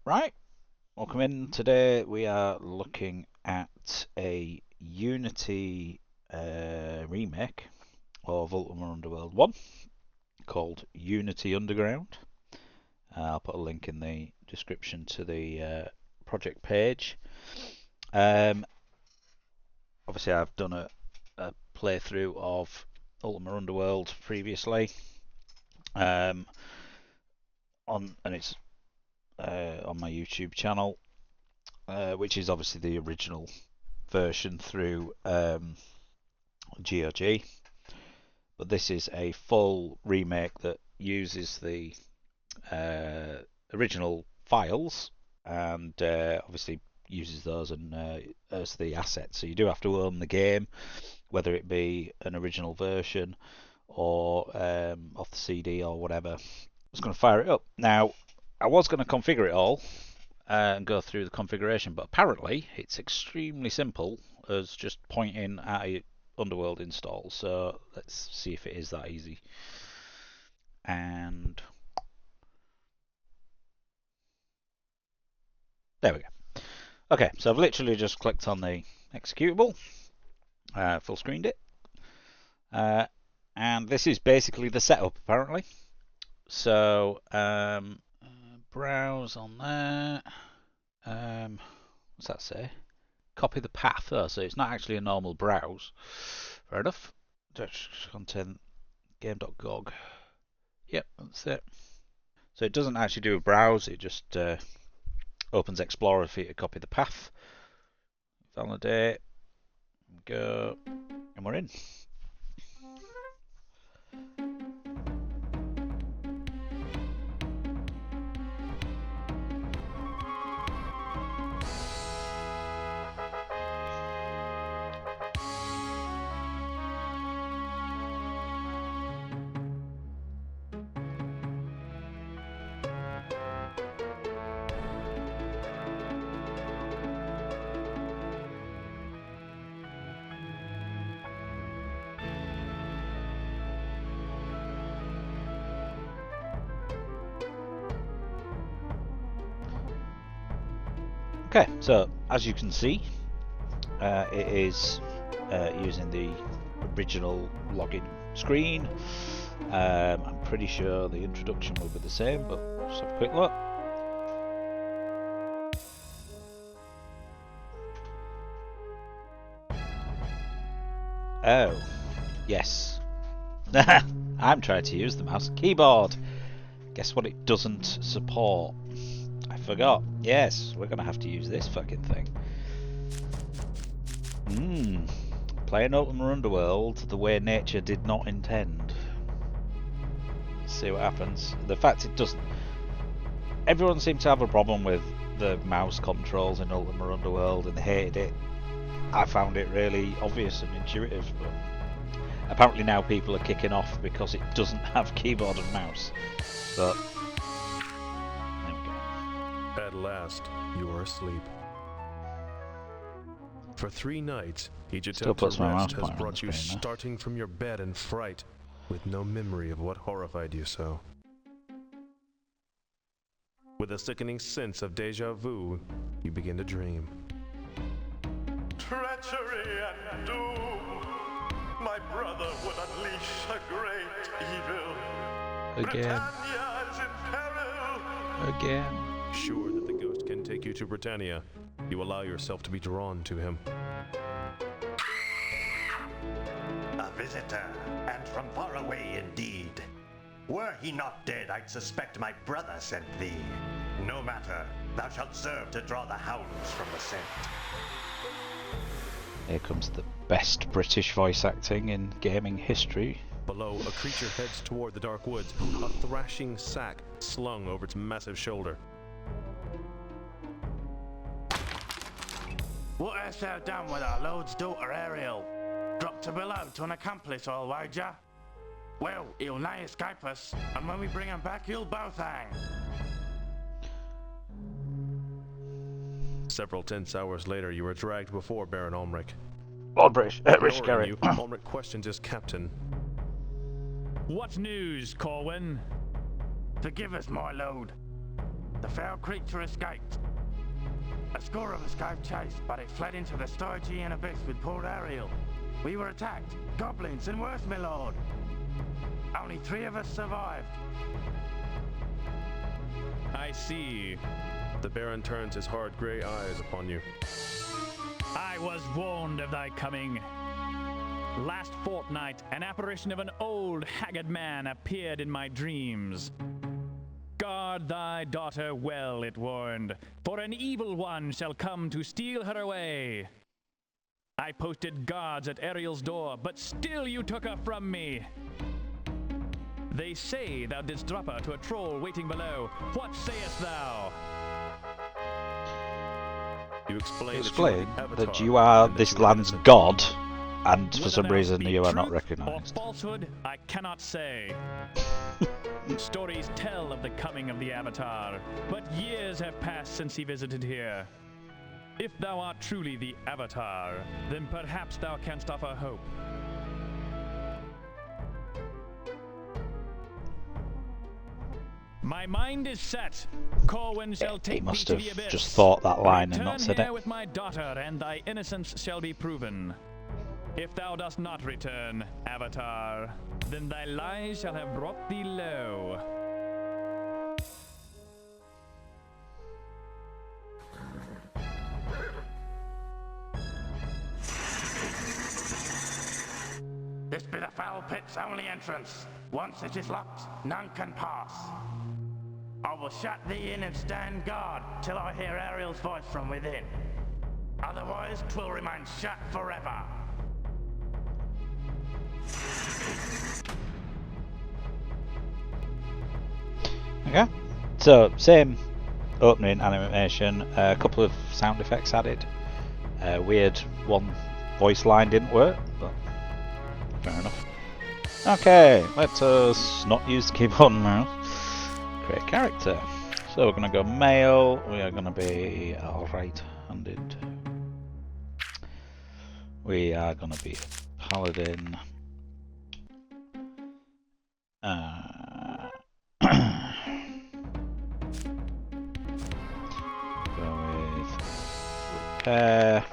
Right, welcome in. Today we are looking at a Unity remake of Ultima Underworld 1 called Unity Underground. I'll put a link in the description to the project page. Obviously I've done a playthrough of Ultima Underworld previously, and it's on my YouTube channel, which is obviously the original version through GOG, but this is a full remake that uses the original files and obviously uses those as the assets. So you do have to own the game, whether it be an original version or off the CD or whatever. I'm just going to fire it up. Now, I was going to configure it all and go through the configuration, but apparently it's extremely simple as just pointing at a Underworld install. So let's see if it is that easy. And there we go. Okay, so I've literally just clicked on the executable, full screened it, and this is basically the setup apparently. So browse on there. What's that say? Copy the path. Oh, so it's not actually a normal browse. Fair enough. Content game.gog. Yep, that's it. So it doesn't actually do a browse, it just opens Explorer for you to copy the path. Validate. Go. And we're in. Okay, so as you can see, it is using the original login screen. I'm pretty sure the introduction will be the same, but just have a quick look. Oh, yes. I'm trying to use the mouse and keyboard. Guess what it doesn't support? I forgot. Yes, we're going to have to use this fucking thing. Playing Ultima Underworld the way nature did not intend. Let's see what happens. The fact it doesn't... Everyone seems to have a problem with the mouse controls in Ultima Underworld and they hated it. I found it really obvious and intuitive, but apparently now people are kicking off because it doesn't have keyboard and mouse. But there we go. At last, you are asleep. For 3 nights, each attempt to rest has brought you starting from your bed in fright, with no memory of what horrified you so. With a sickening sense of deja vu, you begin to dream. Treachery and doom. My brother would unleash a great evil. Again. Britannia is in peril. Again. Sure that the ghost can take you to Britannia, you allow yourself to be drawn to him. A visitor, and from far away indeed. Were he not dead, I'd suspect my brother sent thee. No matter, thou shalt serve to draw the hounds from the scent. Here comes the best British voice acting in gaming history. Below, a creature heads toward the dark woods, a thrashing sack slung over its massive shoulder. What hast thou done with our lord's daughter Ariel? Dropped her below to an accomplice, I'll wager. Well, he'll nigh escape us, and when we bring him back, you'll both hang. Several tense hours later, you are dragged before Baron Ulmric. Lord British, British Ignoring Gary. you, Ulmric questions his captain. What news, Corwin? Forgive us, my lord. The foul creature escaped. A score of us gave chase, but it fled into the Stygian Abyss with poor Ariel. We were attacked. Goblins and worse, my lord. Only 3 of us survived. I see. The Baron turns his hard grey eyes upon you. I was warned of thy coming. Last fortnight, an apparition of an old, haggard man appeared in my dreams. Guard thy daughter well, it warned, for an evil one shall come to steal her away. I posted guards at Ariel's door, but still you took her from me. They say thou didst drop her to a troll waiting below. What sayest thou? You explain that you are this land's god, and for some reason you are not recognised. Or falsehood, I cannot say. Stories tell of the coming of the Avatar, but years have passed since he visited here. If thou art truly the Avatar, then perhaps thou canst offer hope. My mind is set. Corwin shall take must thee have to the abyss. just thought that line and not said Return here it. with my daughter, and thy innocence shall be proven. If thou dost not return, Avatar, then thy lies shall have brought thee low. This be the foul pit's only entrance. Once it is locked, none can pass. I will shut thee in and stand guard till I hear Ariel's voice from within. Otherwise, 'twill remain shut forever. Okay, so same opening animation, a couple of sound effects added. Weird one voice line didn't work, but fair enough. Okay, let us not use the keyboard and mouse. Create character. So we're going to go male, we are going to be right-handed. We are going to be a paladin. Go with repair.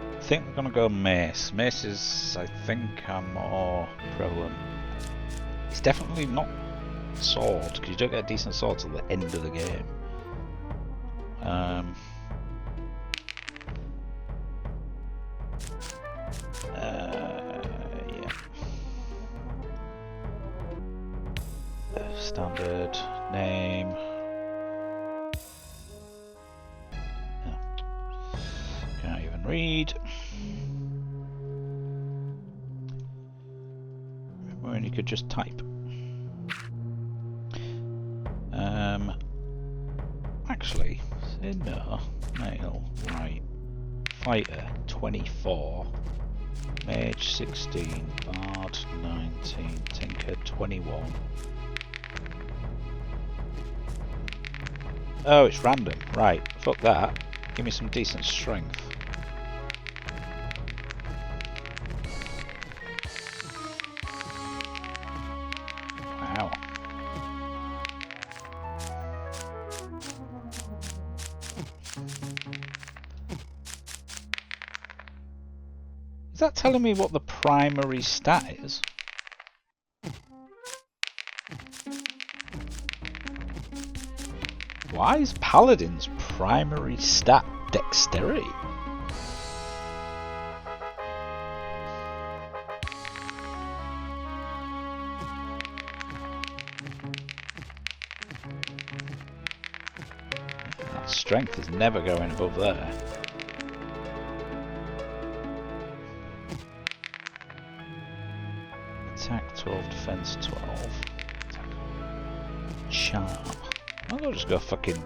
I think we're gonna go mace. Mace is, I think, more prevalent. It's definitely not sword, because you don't get a decent sword till the end of the game. Yeah. Standard name. Can't even read. Remember when you could just type? Actually, say no. Male, right. Fighter, 24. Mage, 16. Bard, 19. Tinker, 21. Oh, it's random. Right, fuck that. Give me some decent strength. Wow. Is that telling me what the primary stat is? Why is Paladin's primary stat dexterity? That strength is never going above there. Attack 12, defense 12. Charm. I'll just go fucking...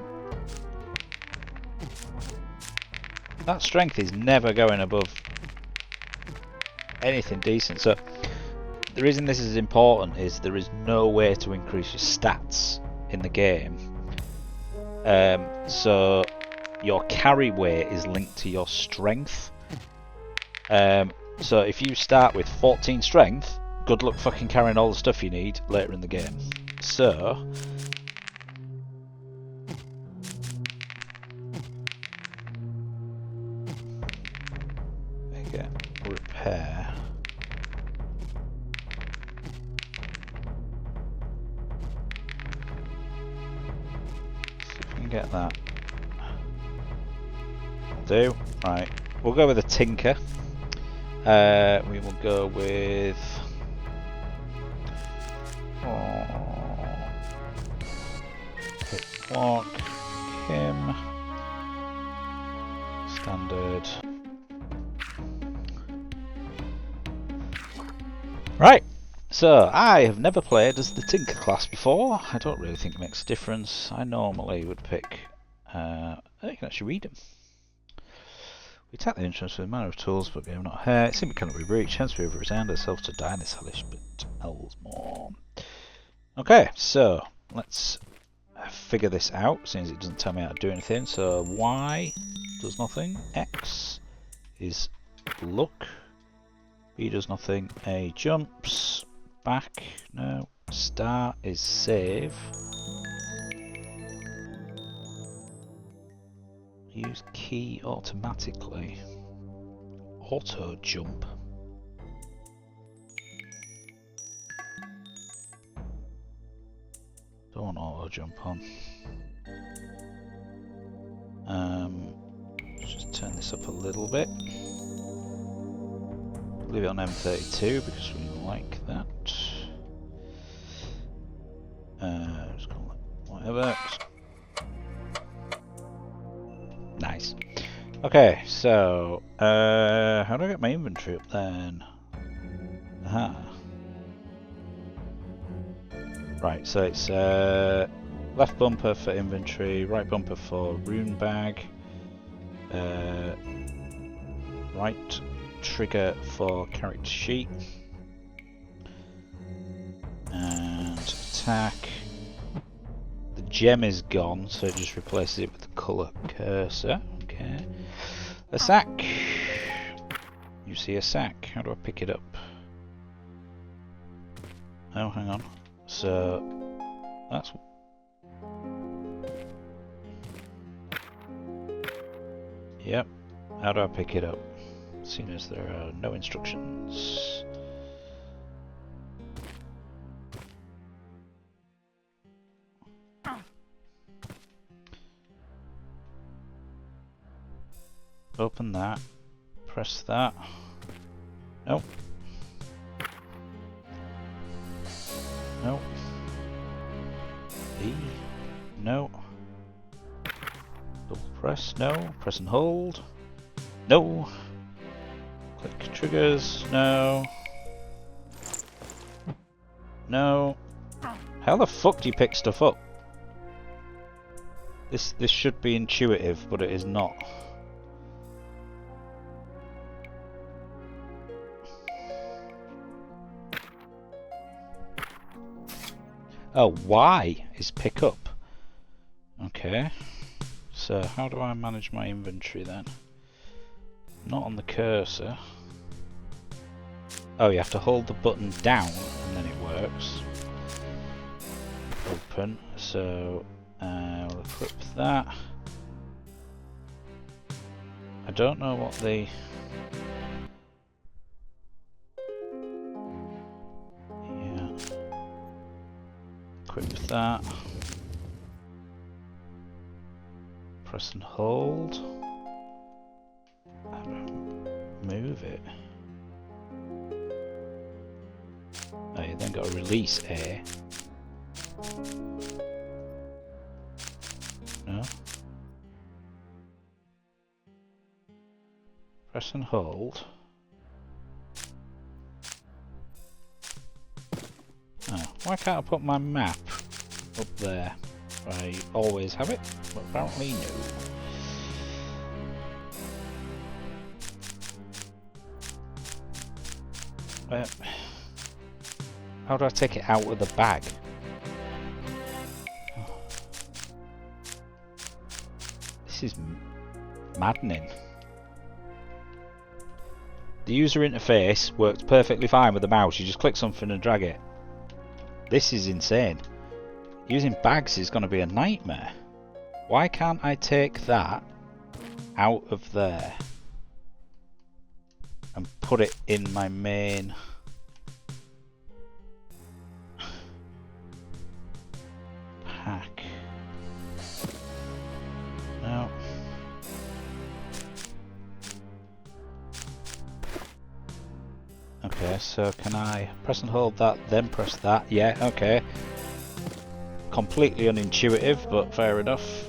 That strength is never going above anything decent. So the reason this is important is there is no way to increase your stats in the game. So your carry weight is linked to your strength. So if you start with 14 strength, good luck fucking carrying all the stuff you need later in the game. So again, repair. See if we can get that. Do right. We'll go with a tinker. We will go with Walk him standard. Right. So I have never played as the tinker class before. I don't really think it makes a difference. I normally would pick. I can actually read them. We attack the entrance with a manner of tools, but we have not hurt. It simply cannot be breached, hence we have resigned ourselves to die in this hellish bit Elsmore. Okay, so let's figure this out, since it doesn't tell me how to do anything. So Y does nothing, X is look, B does nothing, A jumps, back, no, start is save. Use key automatically. Auto jump. Don't auto jump on. Just turn this up a little bit. Leave it on M32 because we like that. Just call it whatever. Nice. Okay, so how do I get my inventory up then? Aha. Right, so it's left bumper for inventory, right bumper for rune bag, right trigger for character sheet, and attack. The gem is gone, so it just replaces it with the colour cursor. Okay. A sack. You see a sack. How do I pick it up? Oh, hang on. So that's. Yep. How do I pick it up? Seeing as there are no instructions. Open that, press that. Nope. Nope. E. No. Double press, no. Press and hold. No. Click triggers, no. No. How the fuck do you pick stuff up? This should be intuitive, but it is not. Oh, Y is pick up. Okay. So how do I manage my inventory then? Not on the cursor. Oh, you have to hold the button down and then it works. Open. So we'll equip that. I don't know what the... Equip that. Press and hold. Move it. Oh, you then got to release A. No. Press and hold. Oh, why can't I put my map up there? I always have it, but apparently no. How do I take it out of the bag? This is maddening. The user interface works perfectly fine with the mouse. You just click something and drag it. This is insane. Using bags is going to be a nightmare. Why can't I take that out of there and put it in my main? Pack. No. Okay, so can I press and hold that, then press that? Yeah, okay. Completely unintuitive, but fair enough.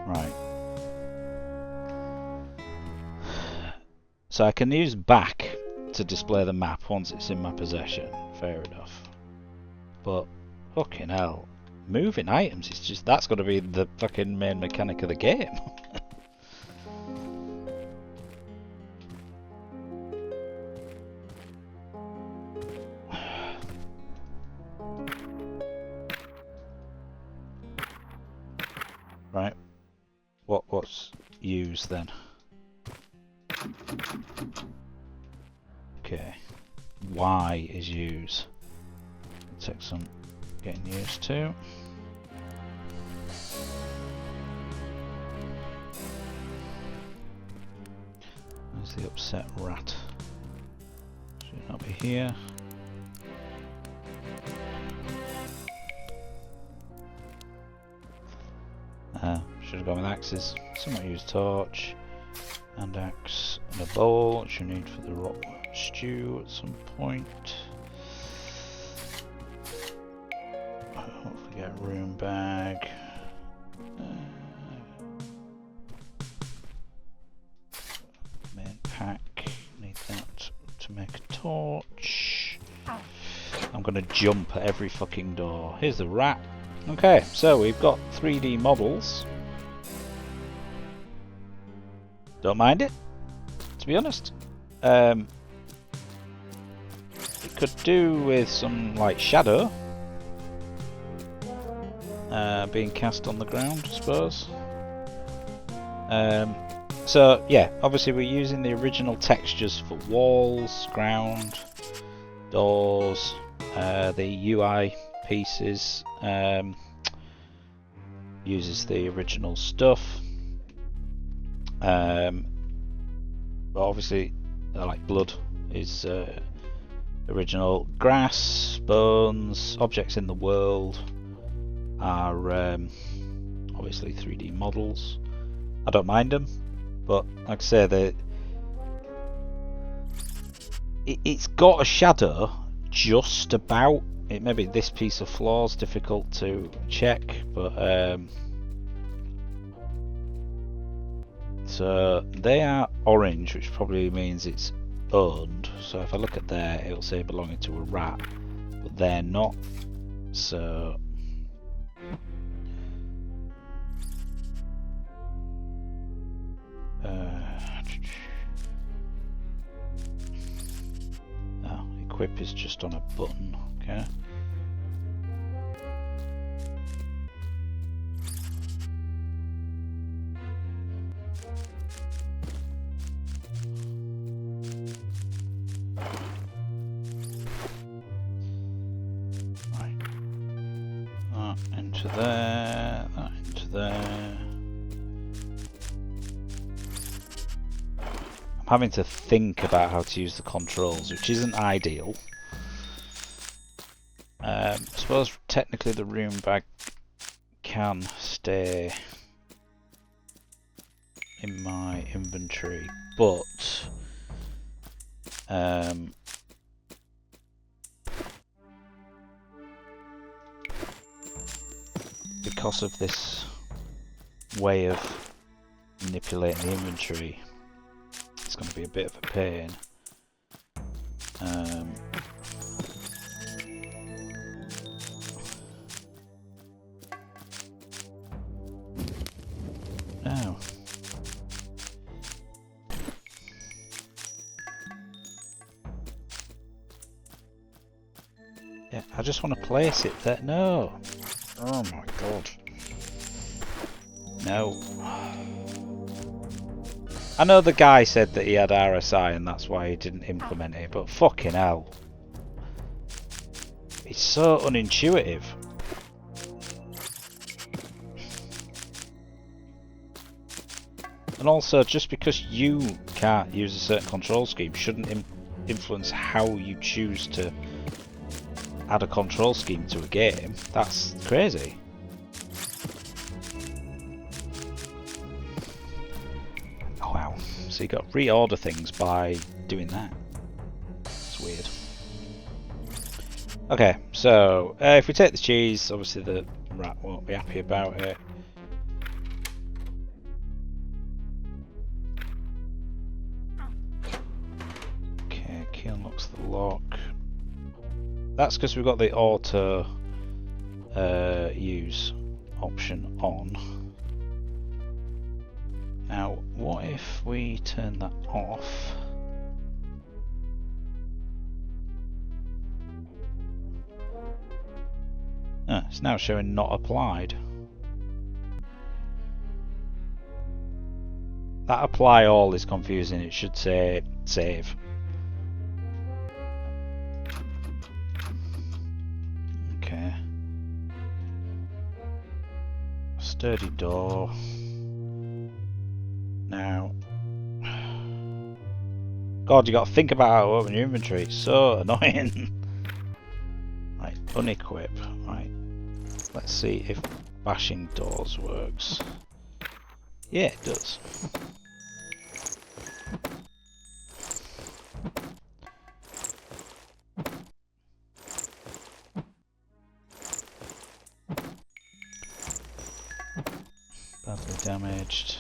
Right. So I can use back to display the map once it's in my possession. Fair enough. But fucking hell, moving items is just, that's got to be the fucking main mechanic of the game. Right. What's use then? Okay. Y is use. Take some getting used to. There's the upset rat. Should not be here. Should have gone with axes. Somewhat use torch and axe and a bowl, which you need for the rock stew at some point. Hopefully get a room bag. Main pack. Need that to make a torch. I'm gonna jump at every fucking door. Here's the rat. Okay, so we've got 3D models. Don't mind it, to be honest. It could do with some like shadow being cast on the ground, I suppose. So yeah, obviously we're using the original textures for walls, ground, doors, the UI pieces. Uses the original stuff. But obviously, like blood is original. Grass, bones, objects in the world are obviously 3D models. I don't mind them, but like I say, it's got a shadow just about. It maybe this piece of floor is difficult to check, but so they are orange, which probably means it's owned. So if I look at there, it'll say belonging to a rat, but they're not. So equip is just on a button. Okay. Right. That into there, that into there. I'm having to think about how to use the controls, which isn't ideal. I suppose technically the room bag can stay in my inventory, but because of this way of manipulating the inventory, it's going to be a bit of a pain. Now, yeah, I just want to place it there. No! Oh my god. No. I know the guy said that he had RSI and that's why he didn't implement it, but fucking hell. It's so unintuitive. And also, just because you can't use a certain control scheme shouldn't influence how you choose to add a control scheme to a game. That's crazy. Oh wow. So you got to reorder things by doing that. It's weird. Okay, so if we take the cheese, obviously the rat won't be happy about it. Okay, key unlocks the lock. That's because we've got the auto use option on. Now, what if we turn that off? It's now showing not applied. That apply all is confusing. It should say save. Okay. Sturdy door. Now. God, you got to think about how to open your inventory. It's so annoying. Right, unequip. Right. Let's see if bashing doors works. Yeah, it does. Badly damaged.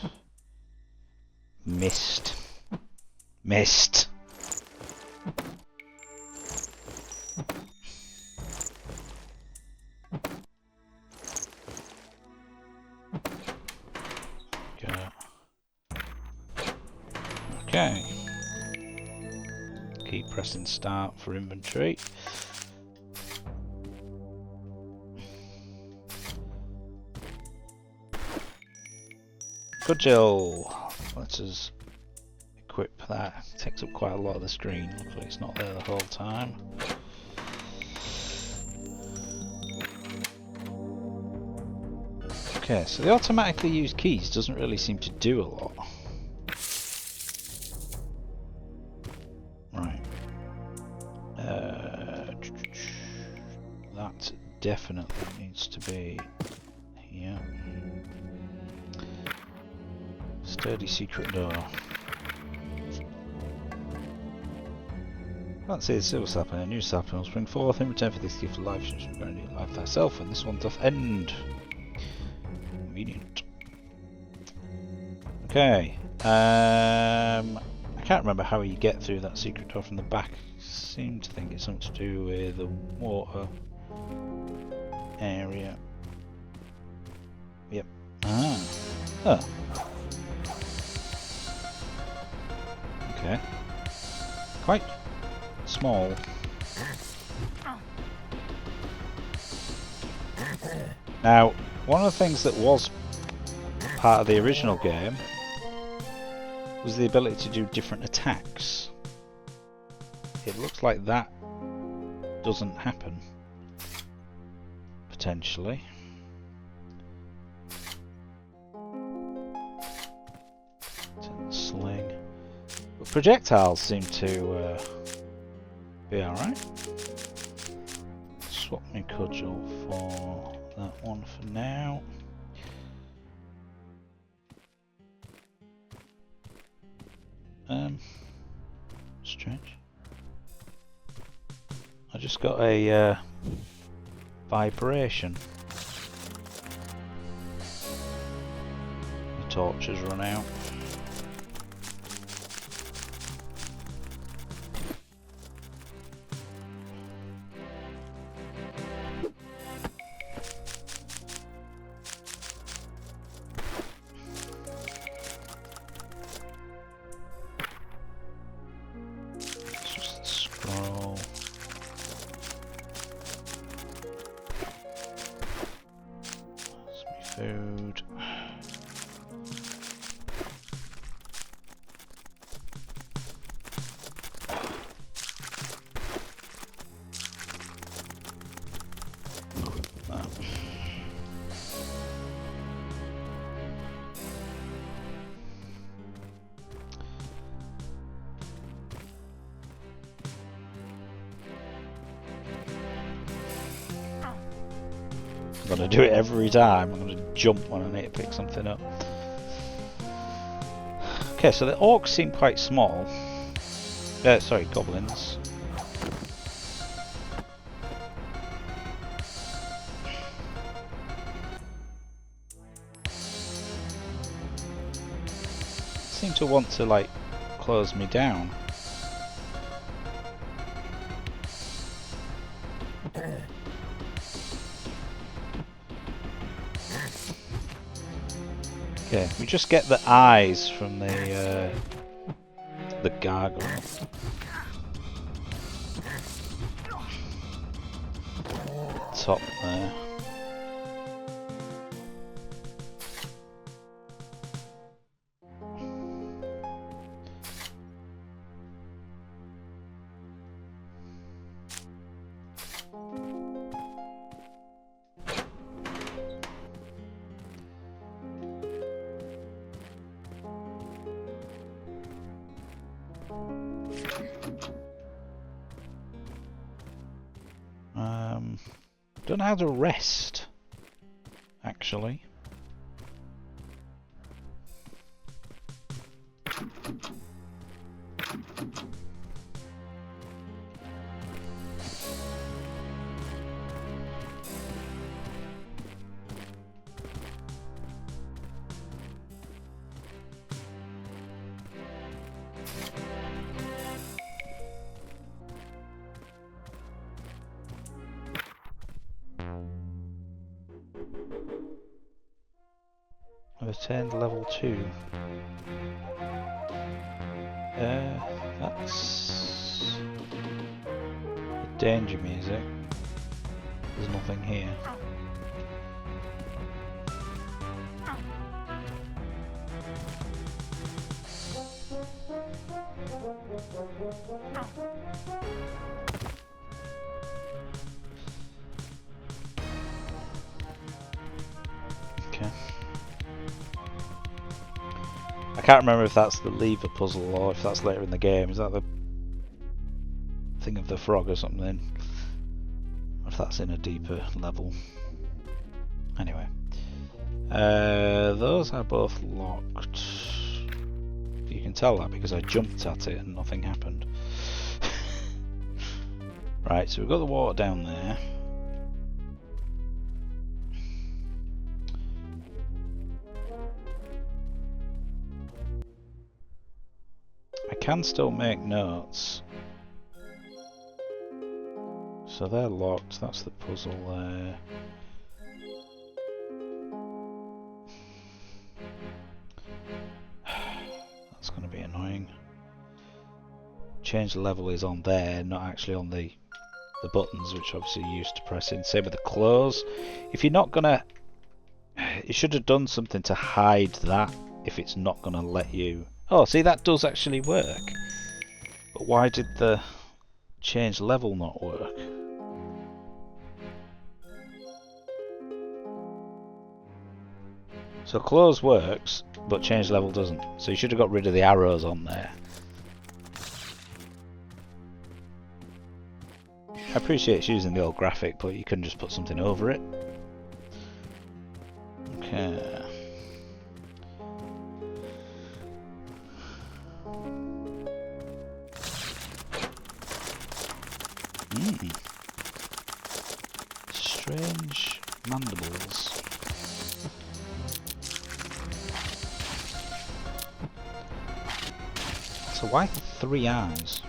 Missed. Missed. Okay. Keep pressing start for inventory. Cudgel. Let us equip that. It takes up quite a lot of the screen. Hopefully it's not there the whole time. Okay, so the automatically used keys doesn't really seem to do a lot. Right. That definitely needs to be here. Sturdy secret door. Can't see the silver sapling, a new sapling will spring forth in return for this gift of life. You should burn your life thyself, and this one doth end. Convenient. Okay. I can't remember how you get through that secret door from the back. I seem to think it's something to do with the water area. Yep. Ah. Oh. Okay. Quite small. Now, one of the things that was part of the original game was the ability to do different attacks. It looks like that doesn't happen. Potentially. Sling. But projectiles seem to be alright. Swap my cudgel for that one for now. Strange. I just got a vibration. The torch has run out. Food. I'm going to do it every time. I'm going to jump when I need to pick something up. Okay, so the orcs seem quite small. Sorry, goblins. Seem to want to, like, close me down. Okay, we just get the eyes from the gargoyle. Top there. Don't know how to rest, actually. I've attained level 2. That's the danger music. There's nothing here. Okay. I can't remember if that's the lever puzzle or if that's later in the game. Is that the thing of the frog or something? Or if that's in a deeper level. Anyway. Those are both locked. You can tell that because I jumped at it and nothing happened. Right, so we've got the water down there. I can still make notes. So they're locked, that's the puzzle there. That's going to be annoying. Change the level is on there, not actually on the buttons, which obviously you used to press in. Same with the close. If you're not going to... You should have done something to hide that if it's not going to let you... Oh, see, that does actually work. But why did the change level not work? So close works, but change level doesn't. So you should have got rid of the arrows on there. I appreciate it's using the old graphic, but you can just put something over it. Okay. Strange mandibles. So why 3 eyes?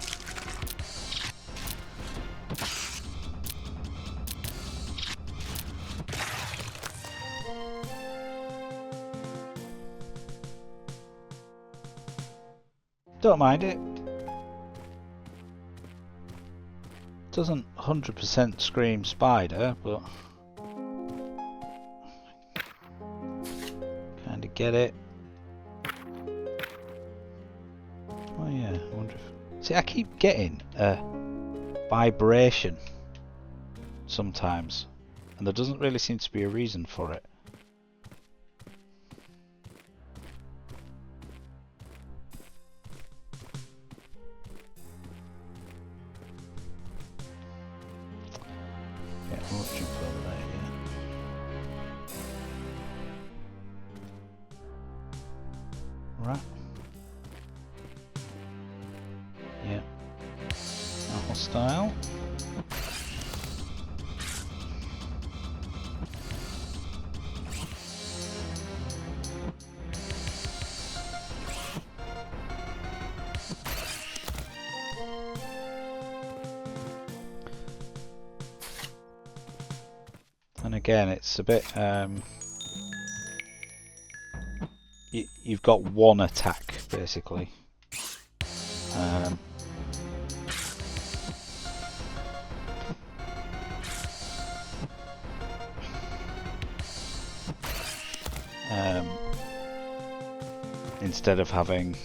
Don't mind it. Doesn't 100% scream spider, but kind of get it. Oh yeah, I wonder if... See, I keep getting a vibration sometimes, and there doesn't really seem to be a reason for it. Yeah, I won't jump over there yet. Hostile. And again, it's a bit. You've got one attack basically. Instead of having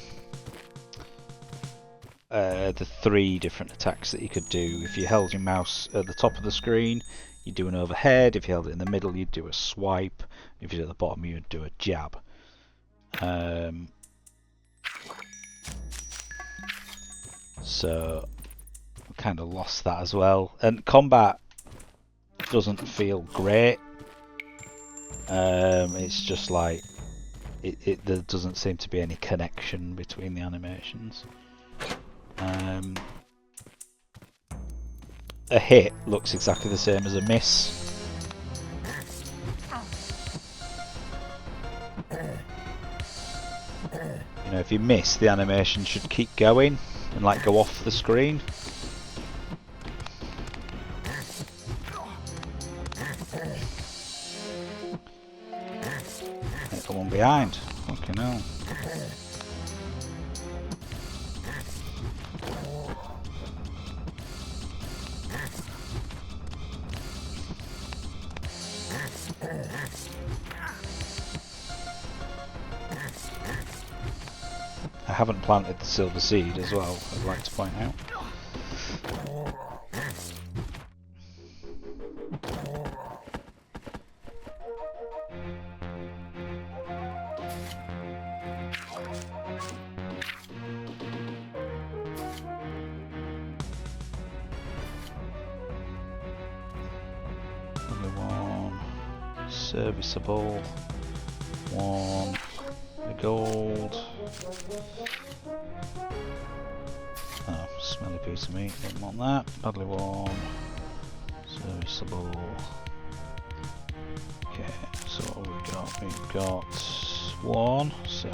the 3 different attacks that you could do. If you held your mouse at the top of the screen, you'd do an overhead. If you held it in the middle, you'd do a swipe. If you're at the bottom, you'd do a jab. So kind of lost that as well. And combat doesn't feel great. It's just like there doesn't seem to be any connection between the animations. A hit looks exactly the same as a miss. You know, if you miss, the animation should keep going and like go off the screen. Hit the one behind. Fucking hell. I haven't planted the silver seed as well, I'd like to point out. Only one serviceable, one the gold. Oh, smelly piece of meat, didn't want that. Badly worn, serviceable. Okay, so what have we got? We've got one, so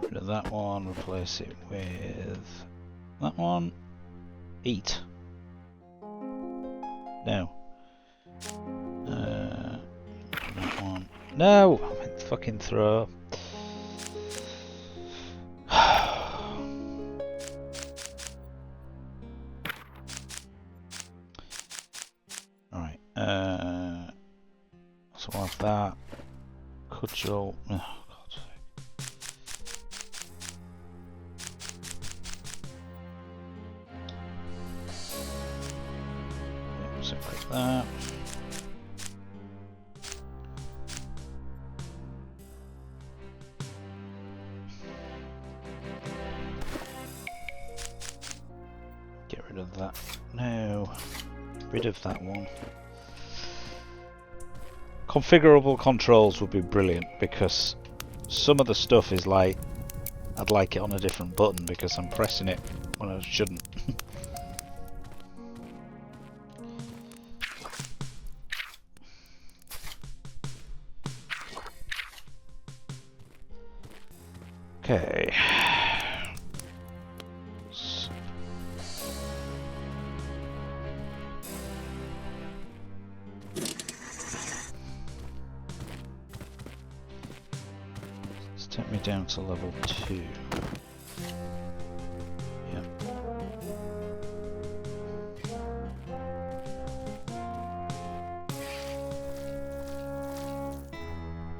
get rid of that one, replace it with that one. Eat. No. That one. No! I meant fucking throw. Alright, so we'll have that. Cudgel. Oh, God's sake. Yep, so like that. Get rid of that. No. Rid of that one. Configurable controls would be brilliant because some of the stuff is like I'd like it on a different button because I'm pressing it when I shouldn't. Okay. Take me down to level 2. Yep.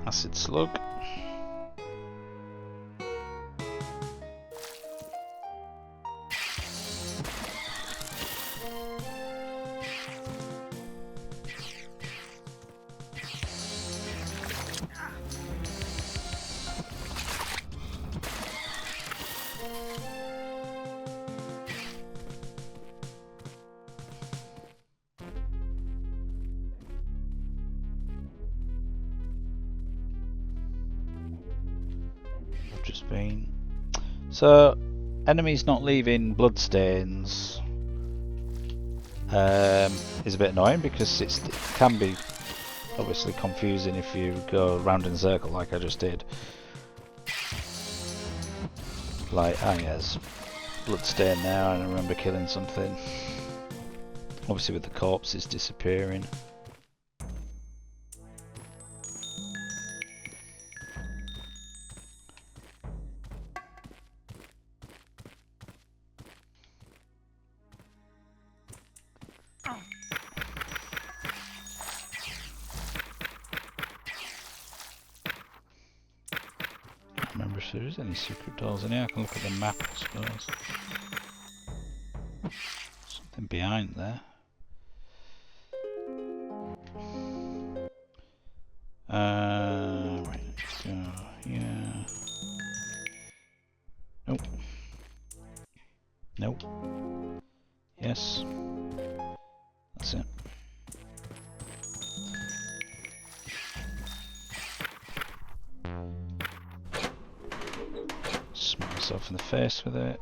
Acid slug. So, enemies not leaving bloodstains is a bit annoying because it can be obviously confusing if you go round in a circle like I just did. Like, ah yes, bloodstain now, and I remember killing something. Obviously with the corpses disappearing. Remember if there is any secret doors in here. I can look at the map, I suppose. Something behind there. Right, let's go here. Nope. Nope. Yes. That's it. Smack myself in the face with it.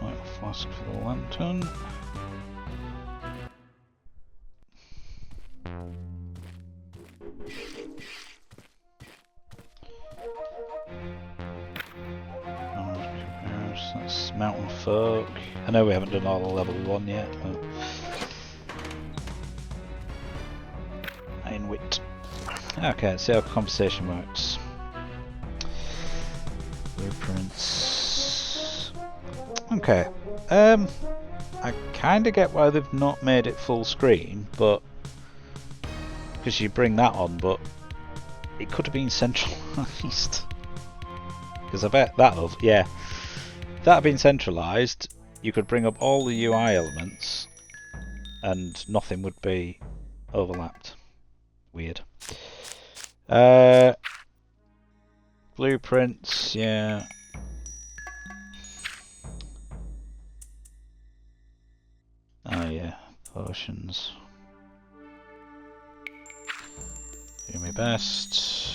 Oil flask for the lantern. That's Mountain Folk. I know we haven't done all of level 1 yet, but Iron Wit. Okay, let's see how conversation works. Blueprints. Okay. I kinda get why they've not made it full screen, but because you bring that on, but it could have been centralised. Because I bet that'll, yeah. If that had been centralised, you could bring up all the UI elements and nothing would be overlapped. Weird. Blueprints, yeah. Oh yeah, potions. Do my best.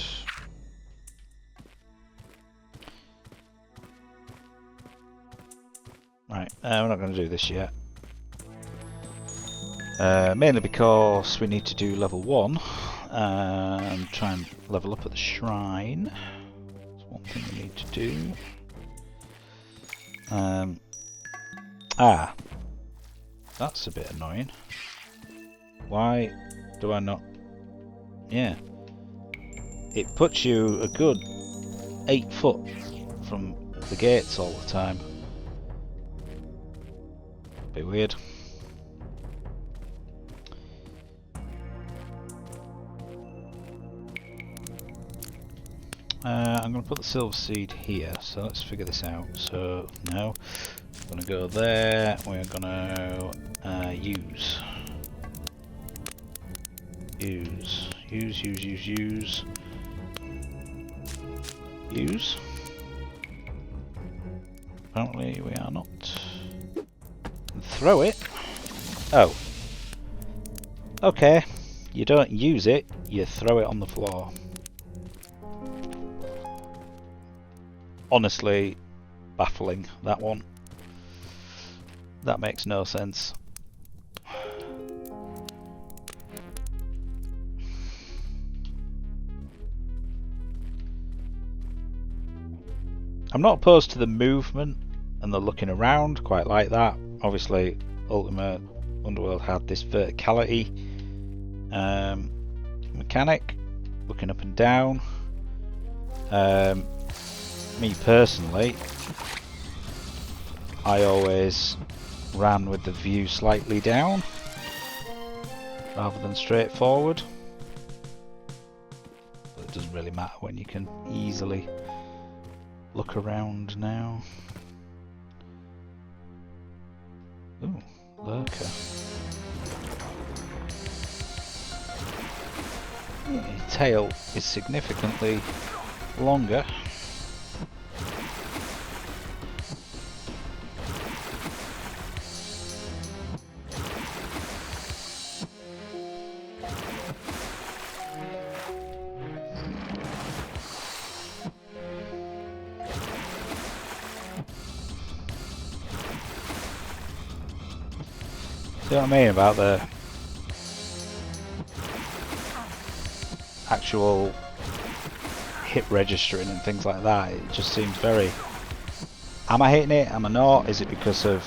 Right, we're not going to do this yet. Mainly because we need to do level 1 and try and level up at the shrine. That's one thing we need to do. That's a bit annoying. Why do I not? Yeah. It puts you a good 8 foot from the gates all the time. Bit weird. I'm going to put the silver seed here, so let's figure this out. So, no. I'm going to go there. We're going to use. Apparently we are not. Throw it. Oh. Okay. You don't use it, you throw it on the floor. Honestly, baffling, that one. That makes no sense. I'm not opposed to the movement and the looking around, quite like that. Obviously, Ultima Underworld had this verticality mechanic, looking up and down. Me personally, I always ran with the view slightly down rather than straight forward. But it doesn't really matter when you can easily look around now. Ooh, lurker. The tail is significantly longer. See what I mean about the actual hit registering and things like that? It just seems very... Am I hitting it? Am I not? Is it because of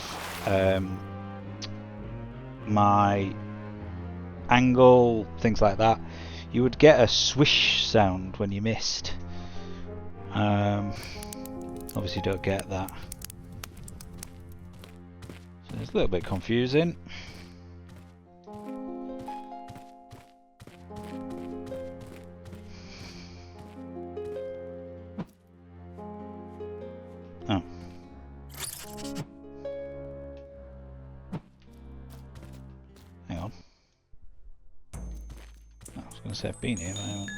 my angle? Things like that. You would get a swish sound when you missed. Obviously don't get that. So it's a little bit confusing. Oh. Hang on. I was going to say I've been here, but I haven't.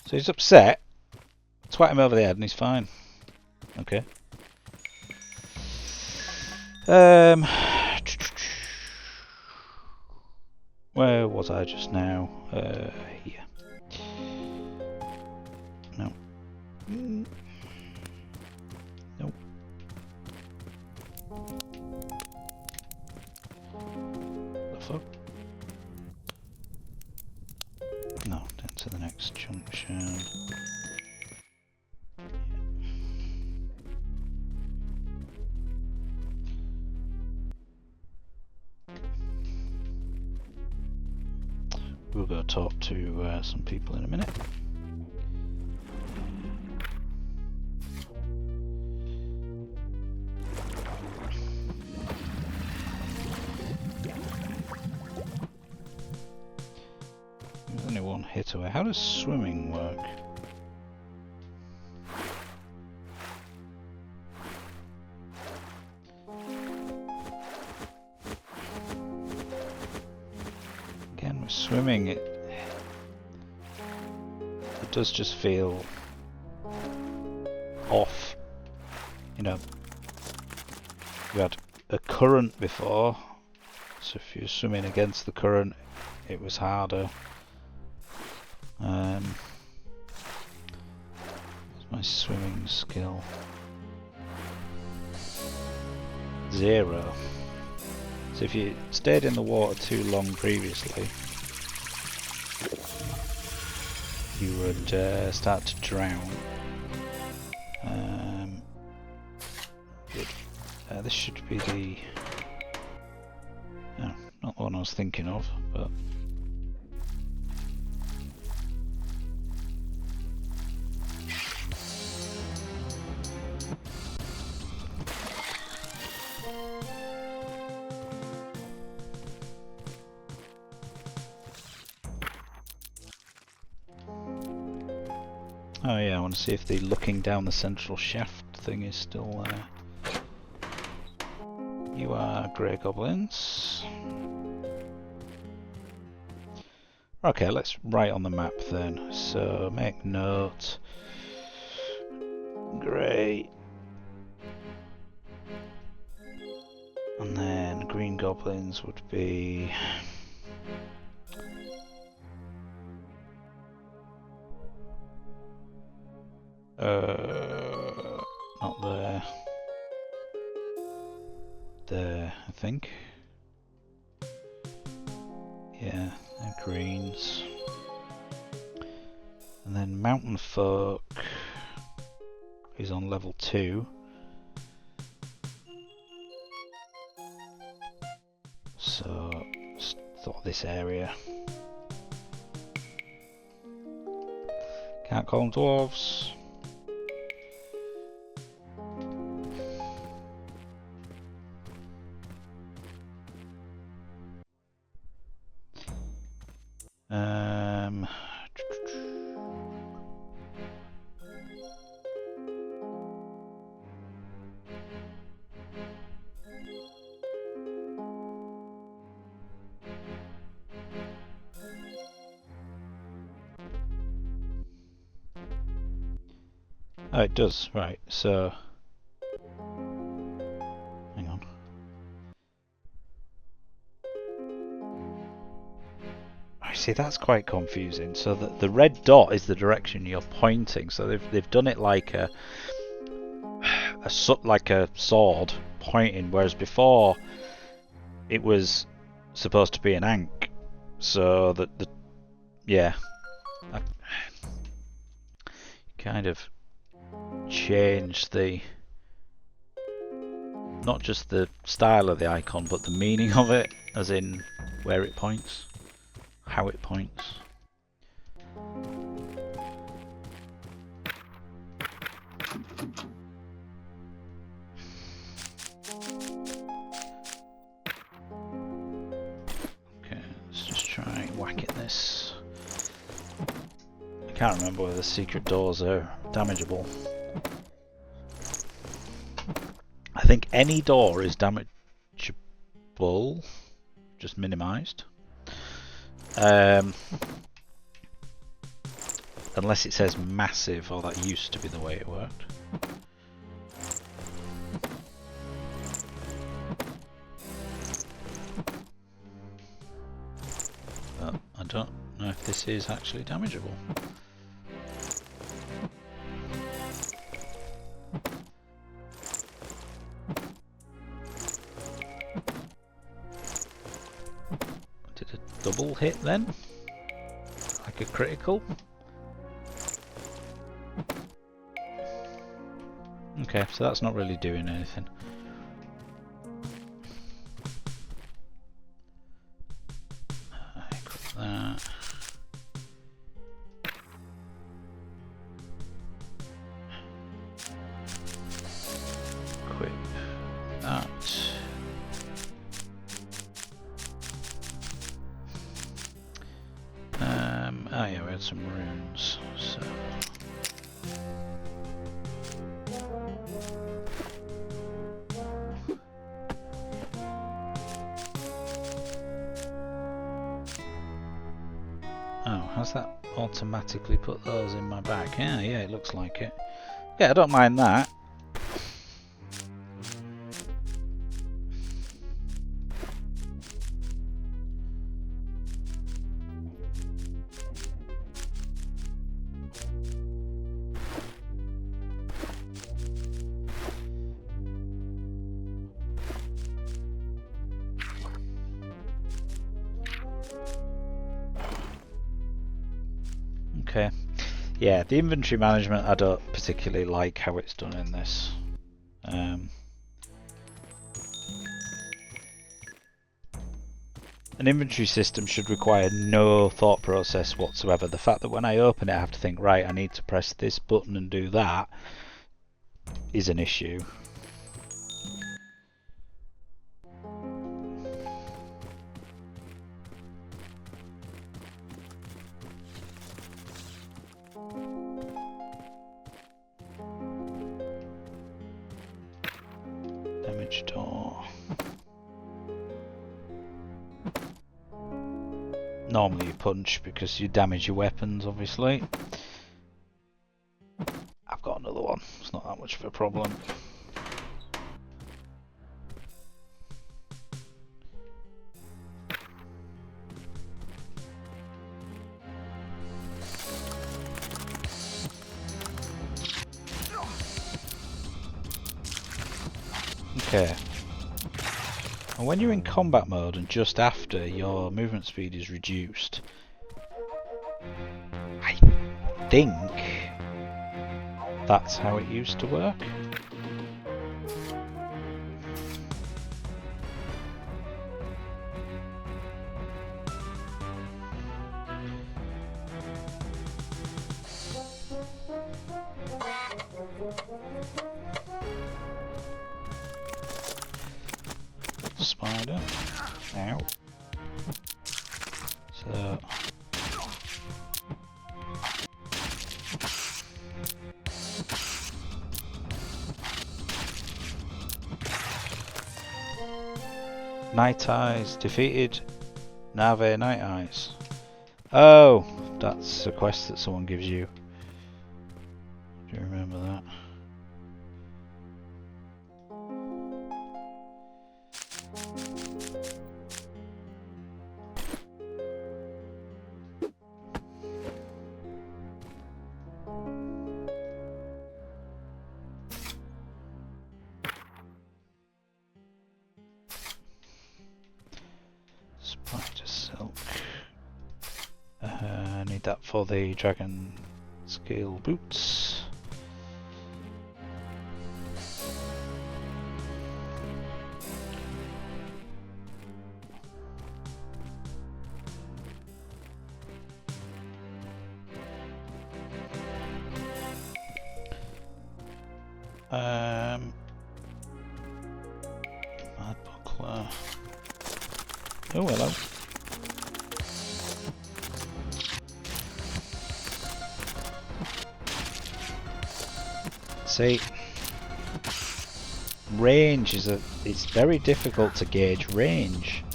So he's upset. Twat him over the head and he's fine. Okay. Where was I just now? Here. No. Nope. The fuck? No, down to the next junction. We'll go talk to some people in a minute. There's only one hit away. How does swimming work? Again, with swimming, it does just feel off. You know, you had a current before, so if you're swimming against the current, it was harder. What's my swimming skill? 0. So if you stayed in the water too long previously, you would start to drown. This should be the... No, not the one I was thinking of, but... Oh yeah, I want to see if the looking down the central shaft thing is still there. You are grey goblins. Okay, let's write on the map then. So make note. Grey. And then green goblins would be... not there. There, I think. Yeah, they're greens. And then mountain folk is on level 2. So, just thought this area. Can't call them dwarves. Oh, it does, right, so... Hang on. I see, that's quite confusing. So the red dot is the direction you're pointing, so they've done it like a like a sword pointing, whereas before it was supposed to be an ankh. So that I kind of changed the, not just the style of the icon, but the meaning of it, as in where it points, how it points. Okay, let's just try whacking this. I can't remember whether the secret doors are damageable. I think any door is damageable, just minimised. Unless it says massive, or that used to be the way it worked. But I don't know if this is actually damageable. Did a double hit then? Like a critical? Okay, so that's not really doing anything. Equip that. Equip that. Oh yeah, we had some runes, so... Oh, has that automatically put those in my bag? Yeah, it looks like it. Yeah, I don't mind that. Okay. Yeah, the inventory management, I don't particularly like how it's done in this. An inventory system should require no thought process whatsoever. The fact that when I open it I have to think, right, I need to press this button and do that, is an issue. Damage door. Normally you punch because you damage your weapons, obviously. I've got another one, it's not that much of a problem. Okay. And when you're in combat mode and just after, your movement speed is reduced. I think that's how it used to work. Spider. Ow. So... Night Eyes defeated Nave Night Eyes. Oh, that's a quest that someone gives you. Do you remember that? that for the dragon scale boots. Mad buckler. Oh, hello. See, range is it's very difficult to gauge range.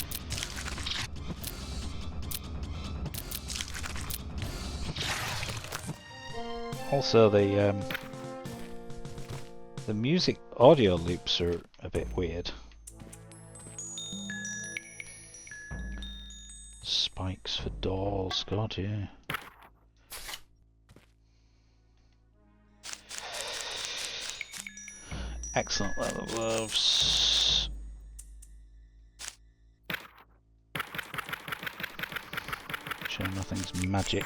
Also, the music audio loops are a bit weird. Spikes for doors, God, yeah. Excellent leather gloves. Sure, nothing's magic.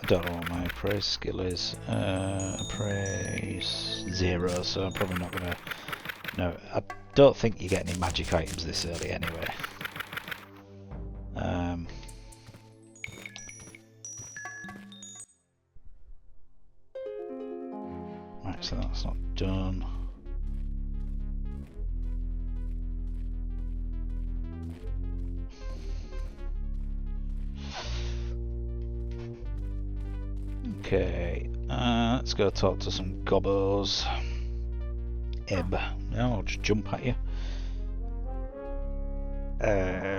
I don't know what my appraise skill is. Appraise 0, so I'm probably not gonna. No, I don't think you get any magic items this early anyway. Right, so that's not done. Okay, let's go talk to some gobbos. Ebb. No, I'll just jump at you.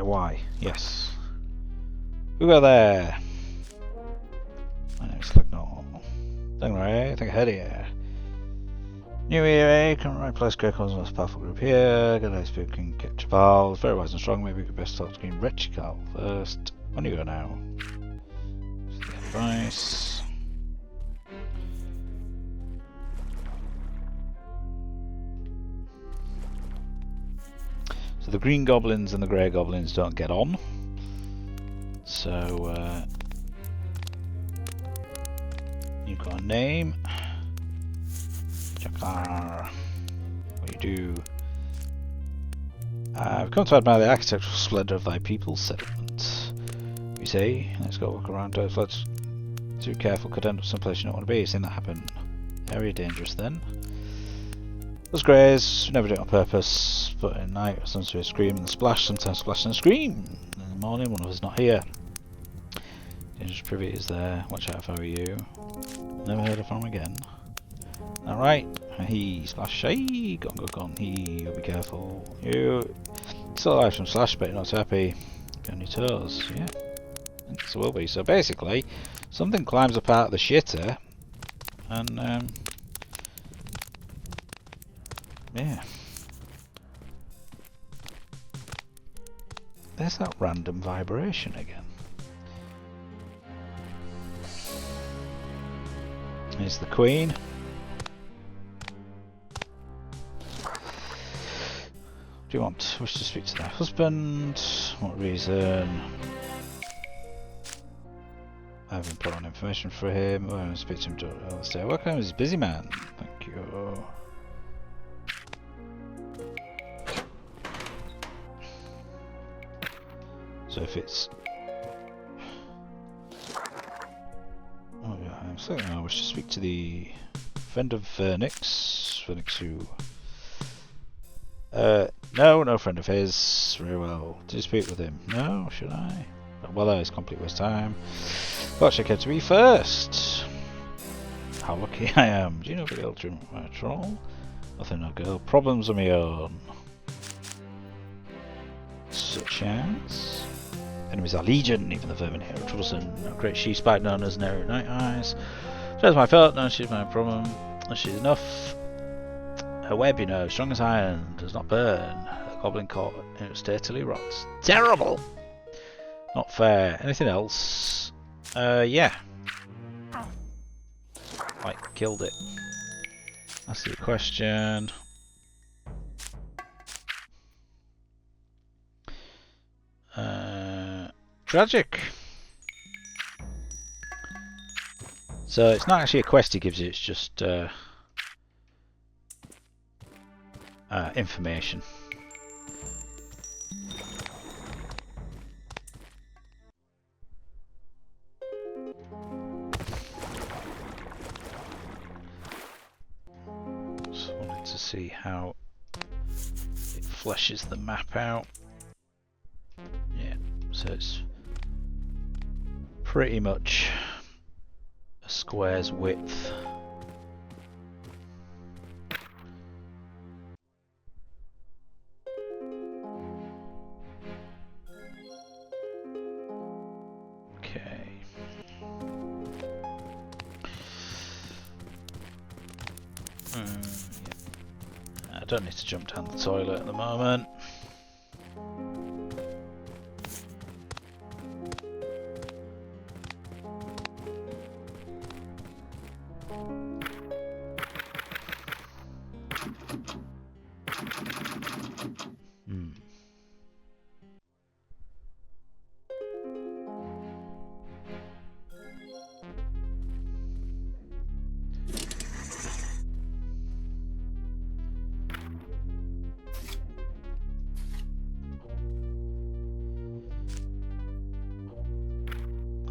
Why? Yes. Who go there? My name's Slegnor. Slegnor, I think I heard you. New era, come right place, Grey comes most powerful group here. Good nice people can catch balls. Very wise and strong, maybe we could best talk to Green Rechikal first. On you go now. That's the advice. So the green goblins and the grey goblins don't get on. So you've got a name. Jakar. What do you do? I've come to admire the architectural splendour of thy people's settlement. We say, let's go walk around. Let's too careful, could end up someplace you don't want to be. Seen that happen. Area dangerous then. Those greys, we never do it on purpose, but at night sometimes we scream and splash, sometimes splash and scream. In the morning one of us is not here. Dangerous privy is there, watch out if I were you. Never heard of him again. Alright, he slash, hey, gone, he, be careful. You, still alive from slash, but you're not so happy. Get on your toes, yeah. I guess it will be. So basically, something climbs up out of the shitter, and yeah. There's that random vibration again. Here's the Queen. Do you want? Wish to speak to their husband? What reason? I haven't put on information for him. I want to speak to him. I'll stay. Welcome, he's a busy man. Thank you. So if it's... Oh yeah, I'm saying I wish to speak to the friend of Vernix. Vernix who... no friend of his. Very well. Did you speak with him? No, should I? Well, that is complete waste of time. What should I care to be first? How lucky I am. Do you know the Ultima Troll? Nothing, no girl. Problems of my own. Such as... Enemies are legion, even the vermin here are troublesome. A great she-spike known as Nary Night Eyes. That's my fault, no, she's my problem. She's enough. Her web, you know, strong as iron, does not burn. A goblin caught in it stately rots. Terrible! Not fair. Anything else? Yeah. Like, killed it. That's the question. Tragic. So it's not actually a quest he gives you, it's just information. Just wanted to see how it fleshes the map out. Yeah, so it's pretty much a square's width. Okay. I don't need to jump down the toilet at the moment.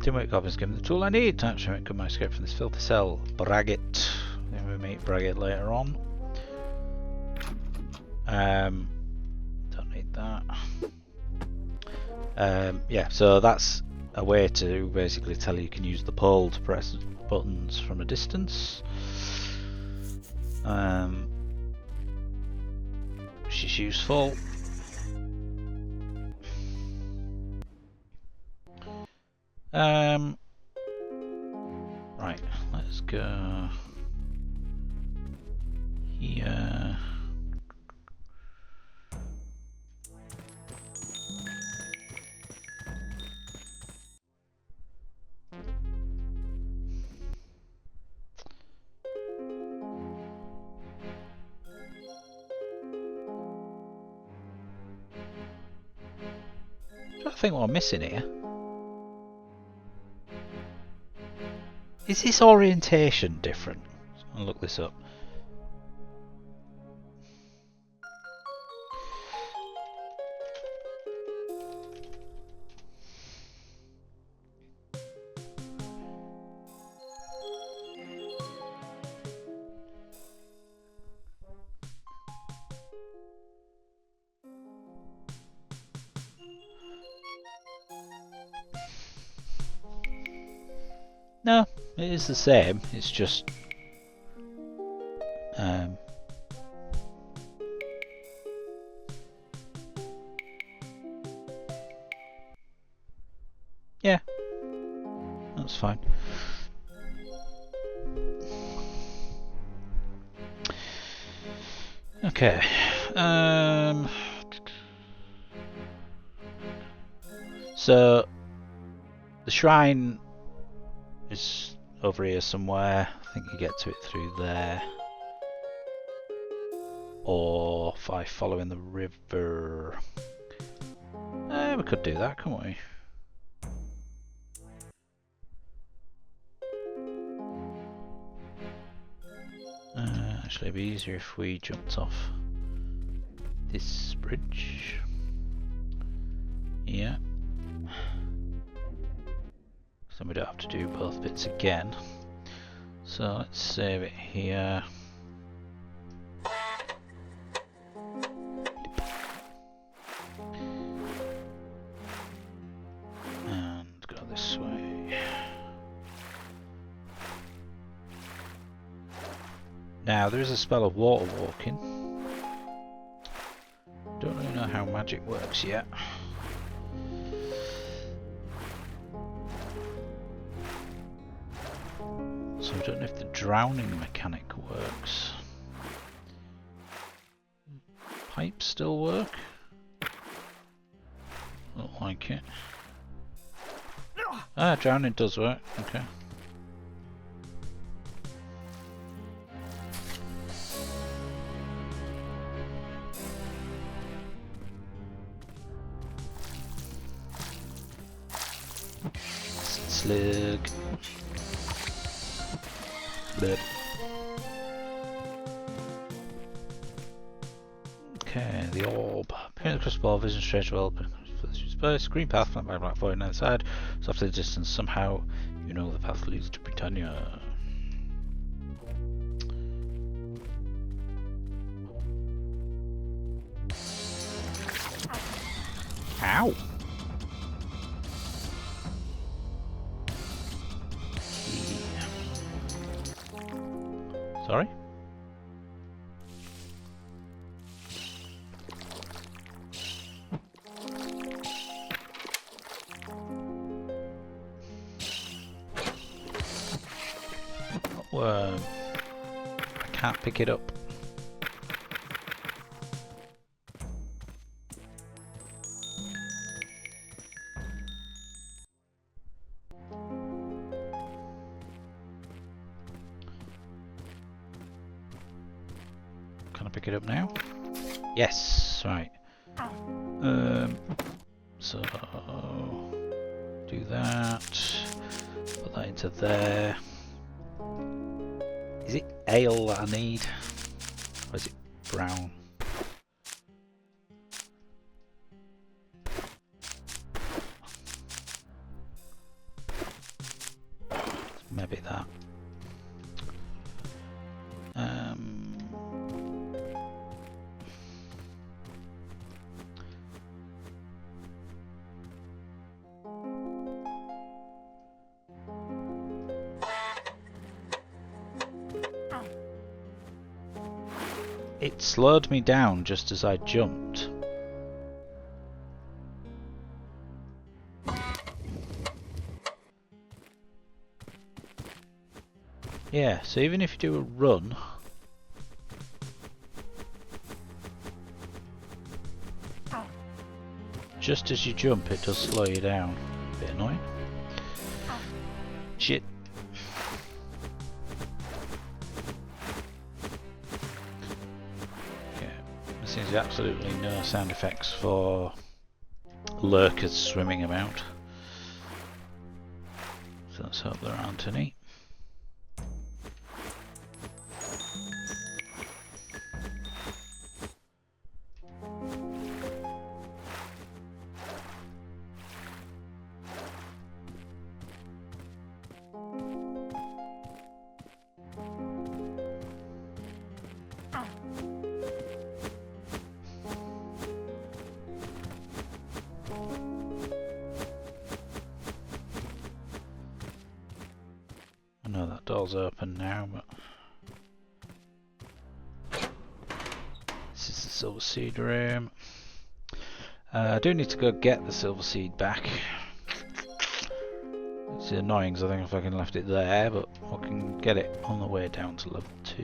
Teamwork Goblins given the tool I need to actually make my escape from this filthy cell. Braggett. Then we meet Braggett later on. Don't need that. Yeah, so that's a way to basically tell you can use the pole to press buttons from a distance. Which is useful. Right, let's go here. I think what I'm missing here. Is this orientation different? I'll look this up. No, it is the same, it's just yeah, that's fine. Okay, so the shrine is over here somewhere. I think you get to it through there, or by following the river. We could do that, couldn't we? Actually, it'd be easier if we jumped off this bridge. Yeah. So we don't have to do both bits again. So let's save it here. And go this way. Now there is a spell of water walking. Don't really know how magic works yet. So I don't know if the drowning mechanic works. Pipes still work? Don't like it. Ah, drowning does work, okay. Slug. Blip. Okay, the orb. Paint the crystal ball, vision strange well. Screen path flanked by black void on the side. So after the distance, somehow you know the path leads to Britannia. Ow! Sorry? I can't pick it up. Can I pick it up now? Yes, right. So do that. Put that into there. Is it ale that I need? Or is it brown? Maybe that. It slowed me down just as I jumped. Yeah, so even if you do a run, just as you jump it does slow you down. Bit annoying. Shit. Seems absolutely no sound effects for lurkers swimming about. So let's hope there aren't any. I know that door's open now, but this is the silver seed room. I do need to go get the silver seed back. It's annoying because I think if I can left it there, but I can get it on the way down to level 2.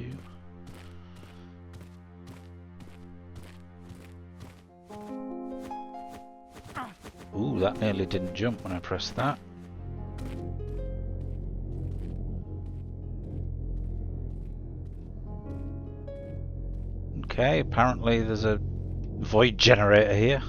Ooh, that nearly didn't jump when I pressed that. Okay, apparently there's a void generator here.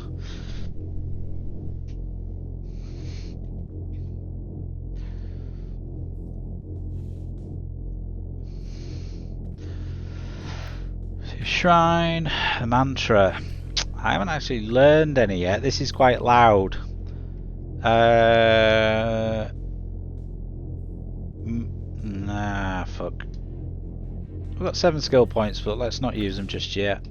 Shrine, a mantra. I haven't actually learned any yet. This is quite loud. Nah, fuck. We've got 7 skill points, but let's not use them just yet.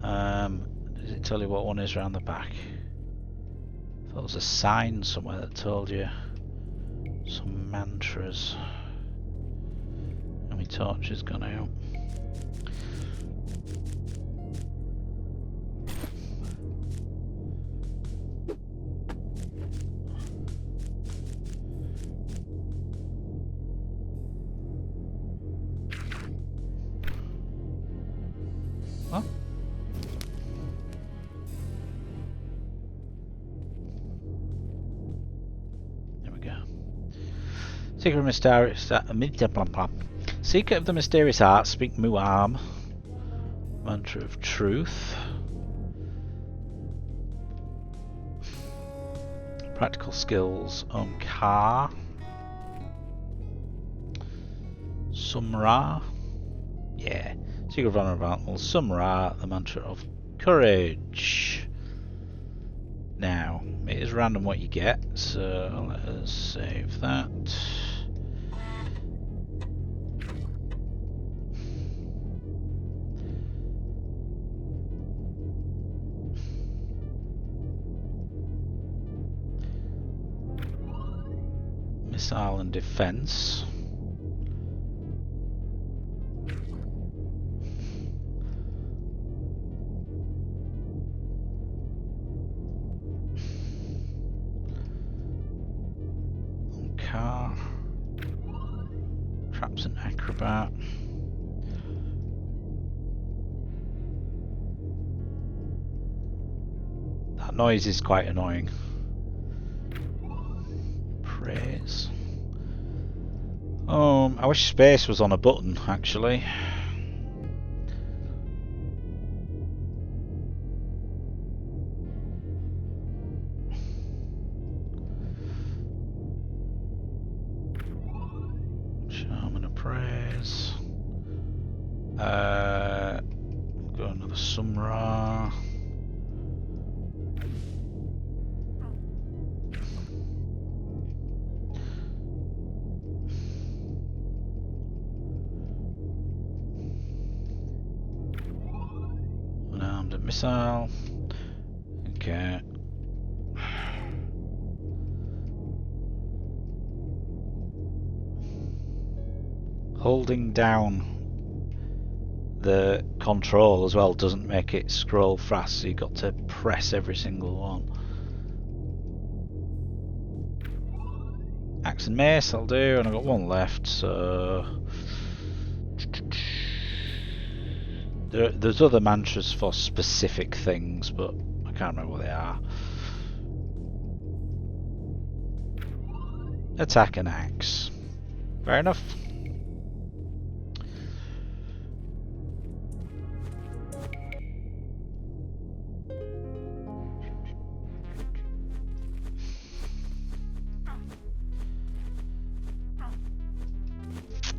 Does it tell you what one is around the back? I thought there was a sign somewhere that told you some mantras. And my torch has gone out. Secret of the Mysterious Art, Speak Muam. Mantra of Truth. Practical skills. Car. Sumra. Yeah. Secret of Vulnerable. Sumra, the mantra of courage. Now, it is random what you get, so let us save that. Missile and defense. Car. Traps and acrobat. That noise is quite annoying. Praise. I wish space was on a button, actually. Charm and appraise. Got another Sumra. Unarmed and missile. Okay. Holding down the control as well doesn't make it scroll fast, so you've got to press every single one. Axe and mace I'll do, and I've got one left, so there's other mantras for specific things, but I can't remember what they are. Attack and axe. Fair enough.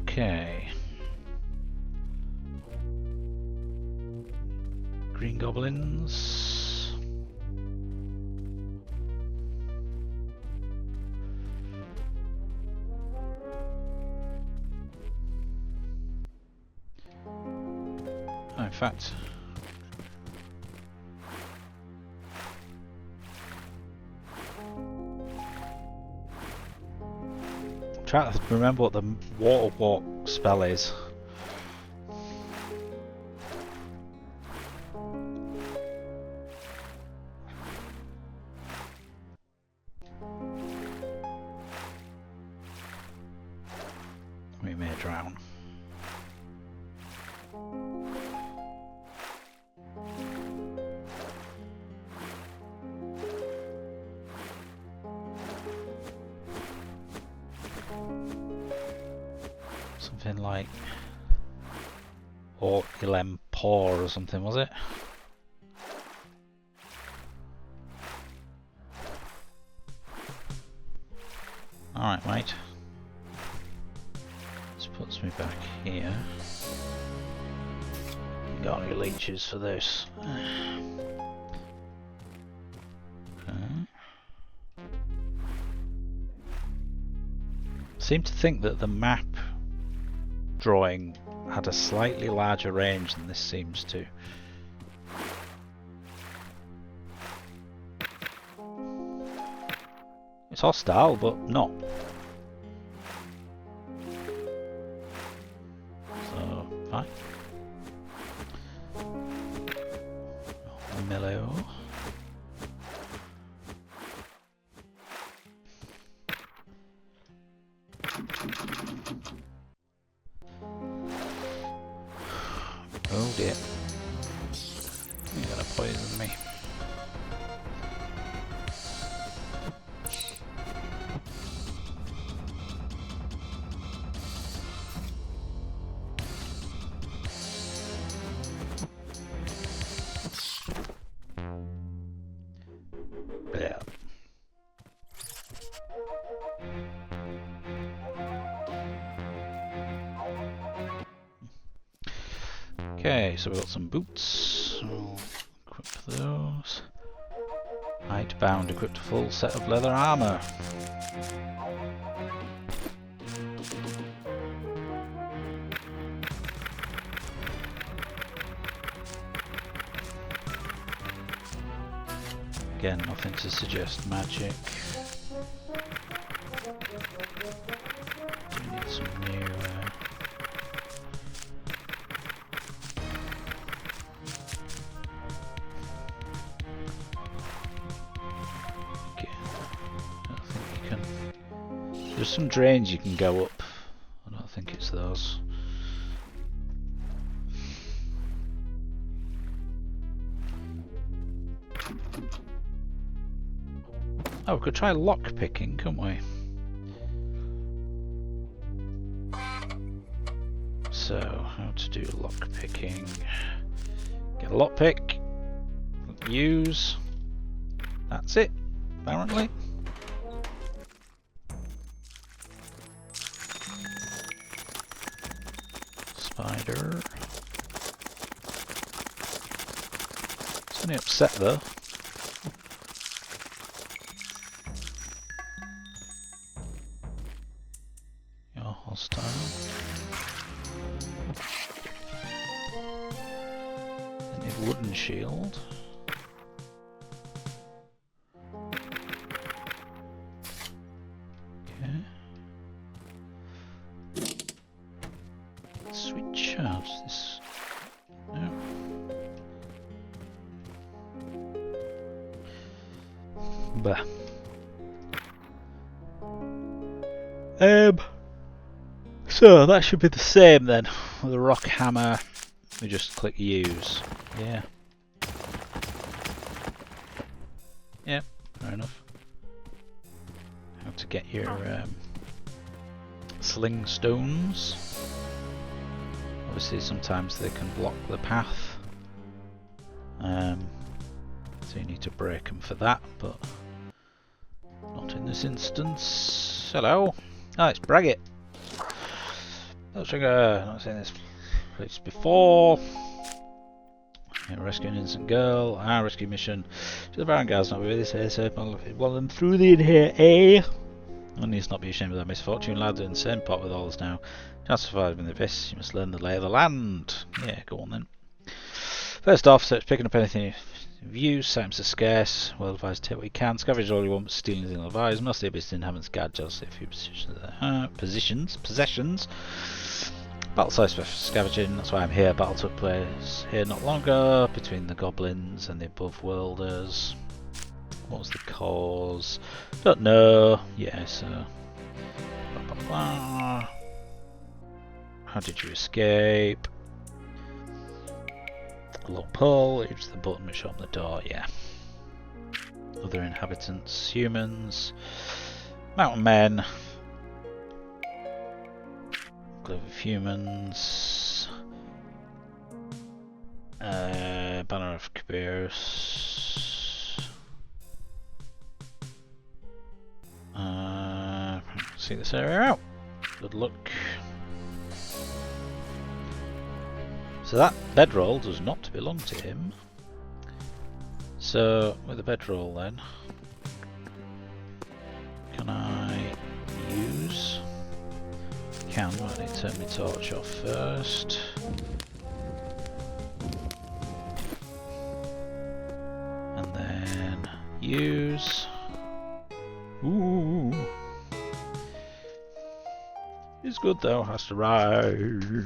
Okay. Green goblins. Oh, in fact, I'm trying to remember what the water walk spell is. We may drown. Something like Ilem Pour or something, was it? Alright, mate. This puts me back here. Got any leeches for this? Okay. Seem to think that the map drawing had a slightly larger range than this seems to. It's hostile, but not. So, fine. Mellow. Oh dear. You're gonna poison me. Okay, so we've got some boots. We'll equip those. Hidebound equipped a full set of leather armour. Again, nothing to suggest magic. We need some new... Okay. I don't think you can... There's some drains you can go up. I don't think it's those. Oh, we could try lock picking, couldn't we? So, how to do lock picking? Get a lockpick. Use. That's it, apparently. Spider. It's only upset though. Hostile. I need wooden shield. Okay. Switch out this. No. Bah. So that should be the same then. With a rock hammer, we just click use. Yeah. Yeah, fair enough. How to get your sling stones. Obviously sometimes they can block the path. So you need to break them for that, but not in this instance. Hello. Oh, it's Braggett. Not seen this place before. Yeah, rescue an innocent girl. Rescue mission. The Baron Guard's not with us here, so I'll one them through the in here, eh? One needs not be ashamed of that misfortune, lads. In the same pot with all us now. Just survive in the abyss, you must learn the lay of the land. Yeah, go on then. First off, search picking up anything of use, items are scarce. Well advised, take what you can. Scavenge all you want, but steal anything advised. Most of the abyss inhabitants guard jealously a few possessions. Battle size for scavenging, that's why I'm here. Battle took place here not long ago between the goblins and the above worlders. What was the cause? Don't know. Yeah, so. Blah, blah, blah. How did you escape? Low pull, use the button which opened the door, yeah. Other inhabitants, humans, mountain men. Glove of humans, banner of Kabirus, see this area out, good luck. So that bedroll does not belong to him, so with the bedroll then, can I use? Can, I need to turn my torch off first. And then use. Ooh. It's good though, has to ride.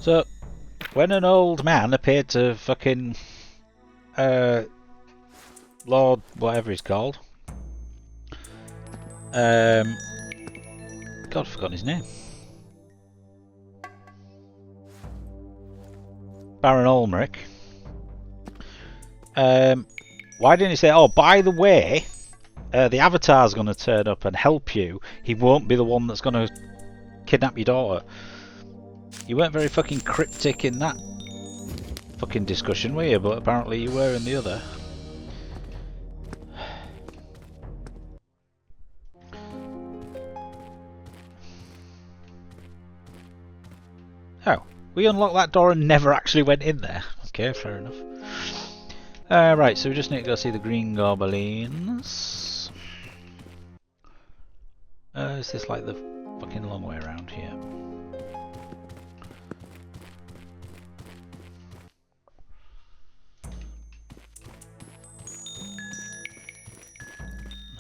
So, when an old man appeared to fucking Lord whatever he's called, God, I've forgotten his name. Baron Ulmric. Why didn't he say, oh, by the way, the Avatar's going to turn up and help you. He won't be the one that's going to kidnap your daughter. You weren't very fucking cryptic in that fucking discussion, were you? But apparently you were in the other. Oh, we unlocked that door and never actually went in there. Okay, fair enough. Right, so we just need to go see the Green Goblins. Is this like the fucking long way around here?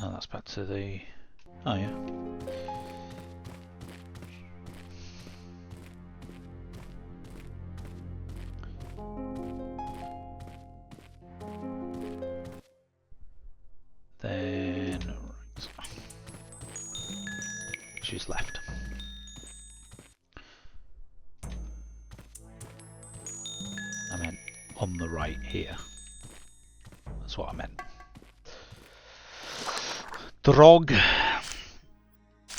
Oh, that's back to the... Oh, yeah. Then... Right. She's left. I meant on the right here. That's what I meant. Drog.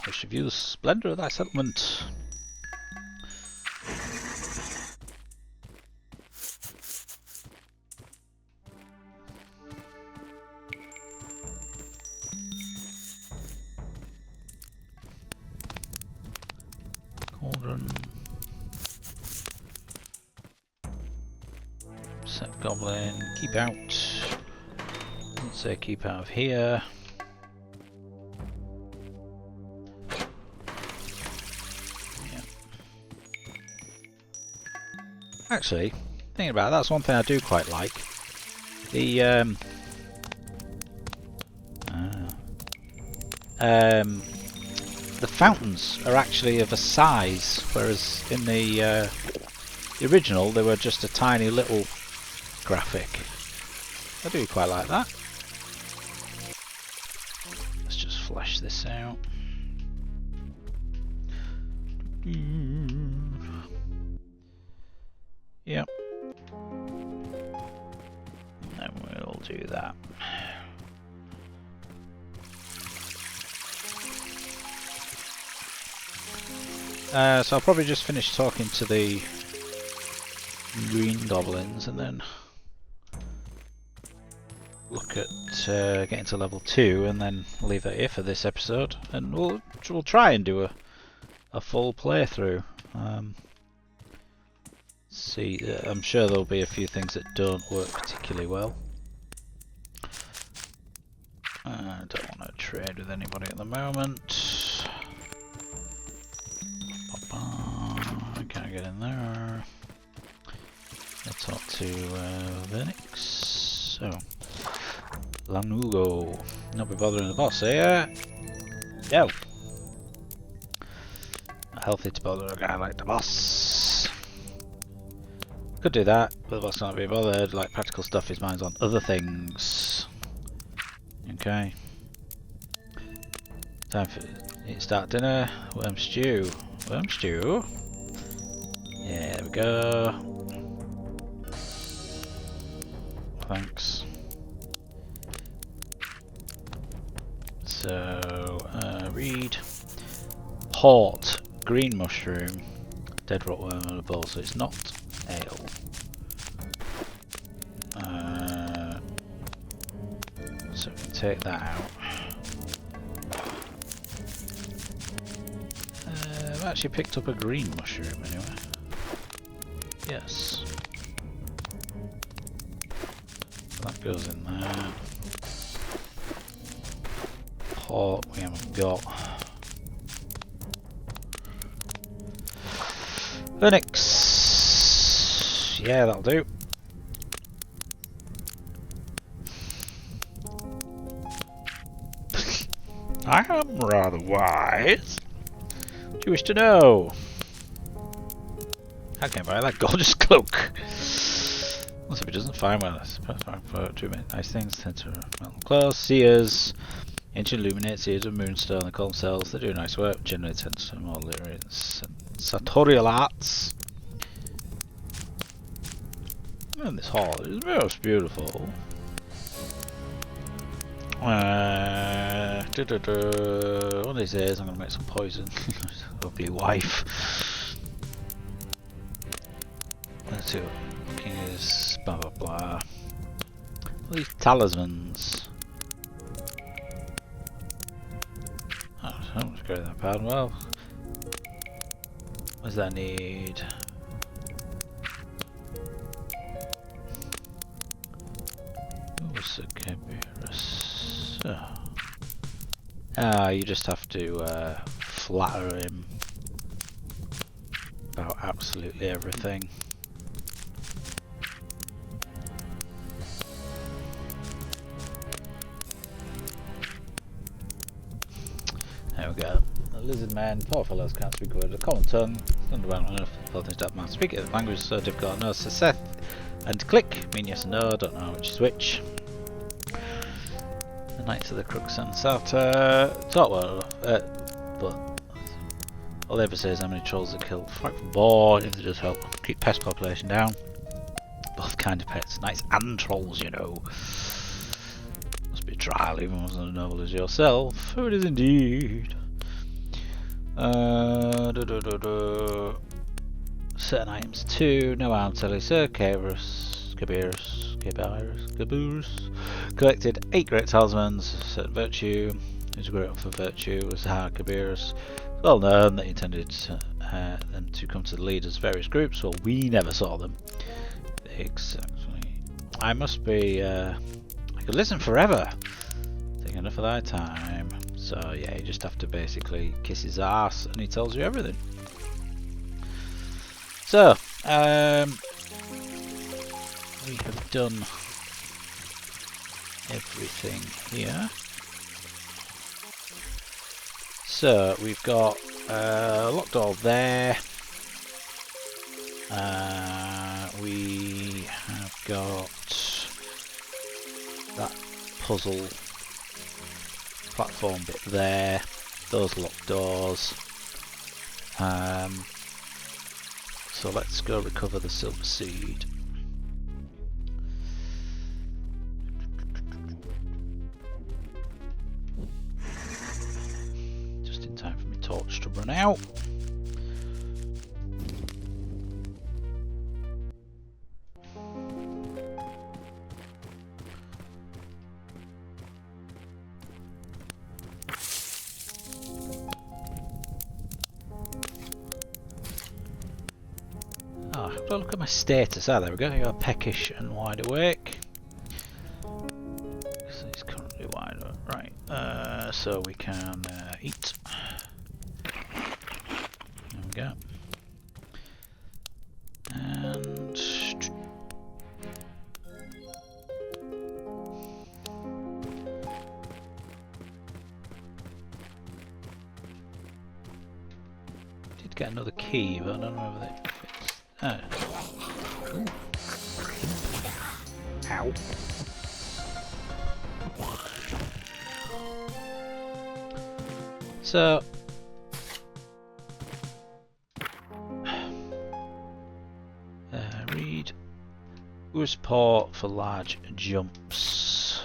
Wish to view the splendour of thy settlement. Cauldron. Set goblin. Keep out. Let's say keep out of here. Actually, thinking about it, that's one thing I do quite like. The fountains are actually of a size, whereas in the original they were just a tiny little graphic. I do quite like that. Let's just flesh this out. Yep. And we'll do that. So I'll probably just finish talking to the Green Goblins and then look at getting to level 2 and then leave that here for this episode. And we'll try and do a full playthrough. See, I'm sure there'll be a few things that don't work particularly well. I don't want to trade with anybody at the moment. Can't get in there. I'll talk to Vernix. Oh, Lanugo. Not be bothering the boss here. Yo. Not healthy to bother a guy like the boss. Could do that, but the boss can't be bothered. Like practical stuff, his mind's on other things. Okay. Time for you to start dinner. Worm stew. Worm stew. Yeah, there we go. Thanks. So, read. Hort. Green mushroom. Dead rotworm and a bowl, so it's not ale. So we can take that out. I've actually picked up a green mushroom anyway. Yes. That goes in there. Port we haven't got. Linux. Yeah, that'll do. I am rather wise. What do you wish to know? How can I buy that gorgeous cloak? Let's see if it doesn't find one. For 2 minutes. Nice things tend to melt close. Seers. Ancient illuminate seers of moonstone. They call themselves. They do nice work. Generally tend to more literate sartorial arts. And this hall is most beautiful. One of these days I'm going to make some poison. Ugly wife. Let's see what king is. Blah blah blah. All these talismans. Oh, I don't want to go that bad. Well, what does that need? What's the Cabirus? You just have to flatter him about absolutely everything. There we go. The lizard man, poor fellows can't speak a word of the common tongue. Underground enough for things that man speak it. The language is so difficult. No, so Seth and click mean yes and no. Don't know which is which. The Knights of the Crooks and Salter. Talk well, but all they ever say is how many trolls they kill. Fight for board if they just help keep pest population down. Both kind of pets, knights and trolls, you know. Must be a trial, even as noble as yourself. Oh, it is indeed. Certain items too. No arm telly, Sir Cabirus. Collected 8 great talismans. Certain virtue. Who's great up for virtue was Cabirus. It's well known that he intended them to come to the leaders of various groups. Well, we never saw them. Exactly. I must be. I could listen forever. Take enough of thy time. So yeah, you just have to basically kiss his ass, and he tells you everything. So we have done everything here. So we've got locked door there. We have got that puzzle platform bit there. Those locked doors. So let's go recover the silver seed. Just in time for my torch to run out. Look at my status. Ah, there we go. You're peckish and wide awake. So he's currently wide awake. Right. So we can eat. There we go. And did get another key, but I don't know whether it fits. Oh. Ow. So read support for large jumps.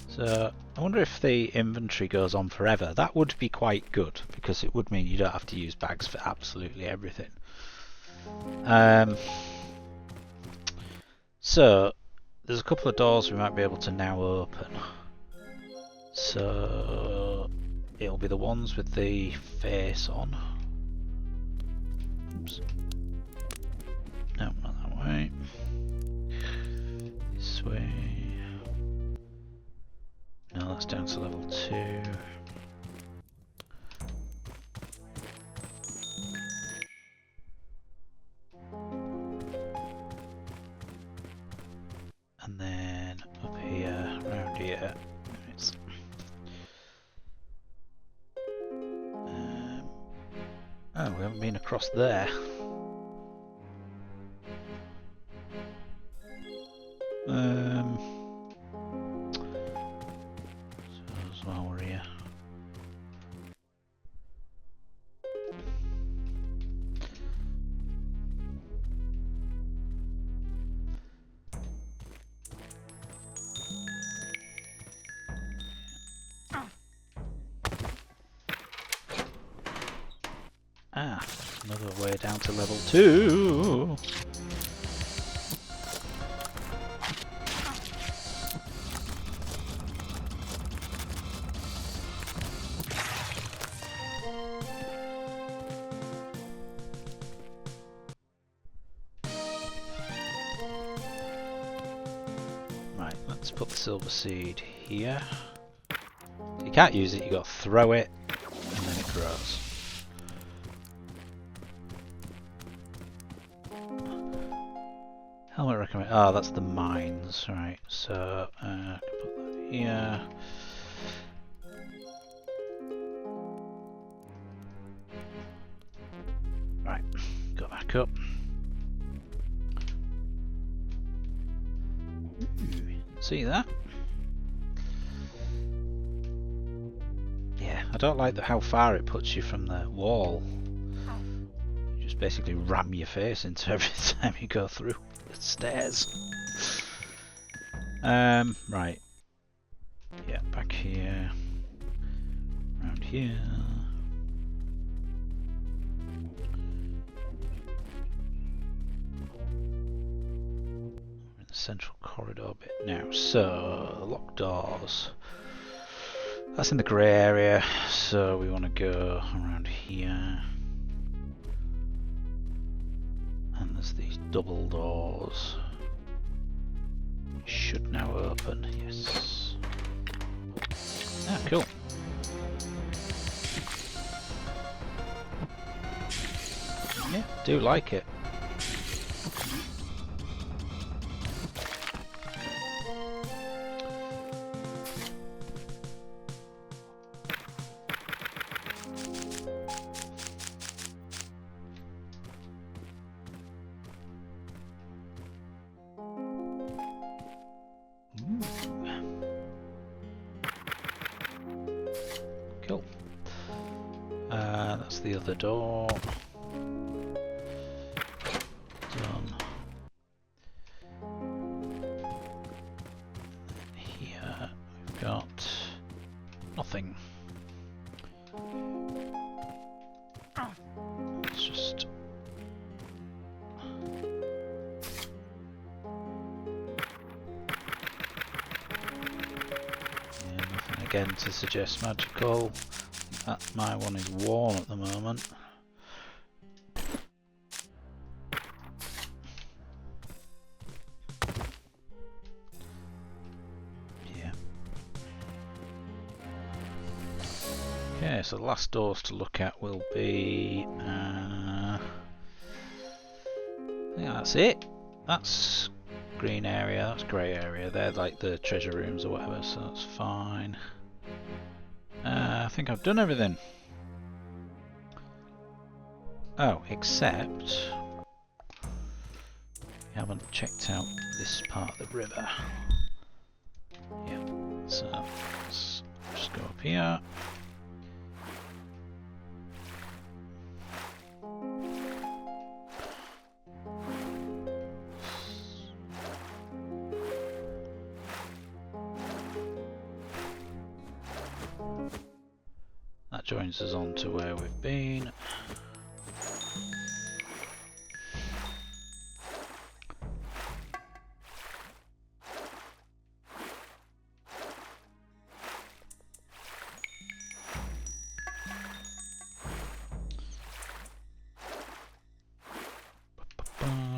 So I wonder if the inventory goes on forever. That would be quite good, because it would mean you don't have to use bags for absolutely everything. So there's a couple of doors we might be able to now open. So it'll be the ones with the face on. Oops. No, not that way. This way. No, that's down to level 2. And then up here, around here, it's oh, we haven't been across there. Another way down to level 2. Right, let's put the silver seed here. You can't use it, you got to throw it and then it grows. Helmet recommend. Oh, that's the mines, right? So I can put that here. Right, go back up. See that? Yeah, I don't like how far it puts you from the wall. You just basically ram your face into every time you go through the stairs. Right. Yeah, back here. Around here. Central corridor bit now. So, locked doors. That's in the grey area, so we want to go around here. And there's these double doors. Should now open, yes. Ah, cool. Yeah, do like it. Cool. That's the other door. Done. Here we've got nothing. It's just nothing again to suggest magical. My one is worn at the moment. Yeah. Okay, so the last doors to look at will be. I think that's it. That's green area. That's grey area. They're like the treasure rooms or whatever, so that's fine. I think I've done everything. Oh, except we haven't checked out this part of the river. Yeah, so let's just go up here. That joins us on to where we've been.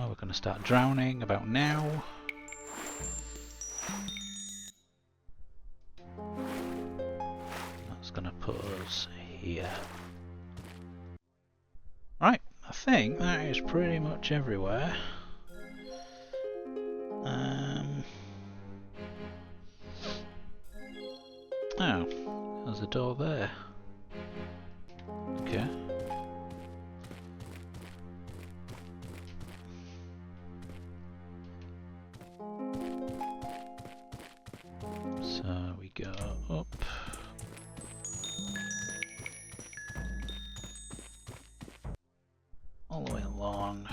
We're going to start drowning about now. That's going to put us here. Right, I think that is pretty much everywhere. Oh, there's a door there. Okay. So we go up. All the way along.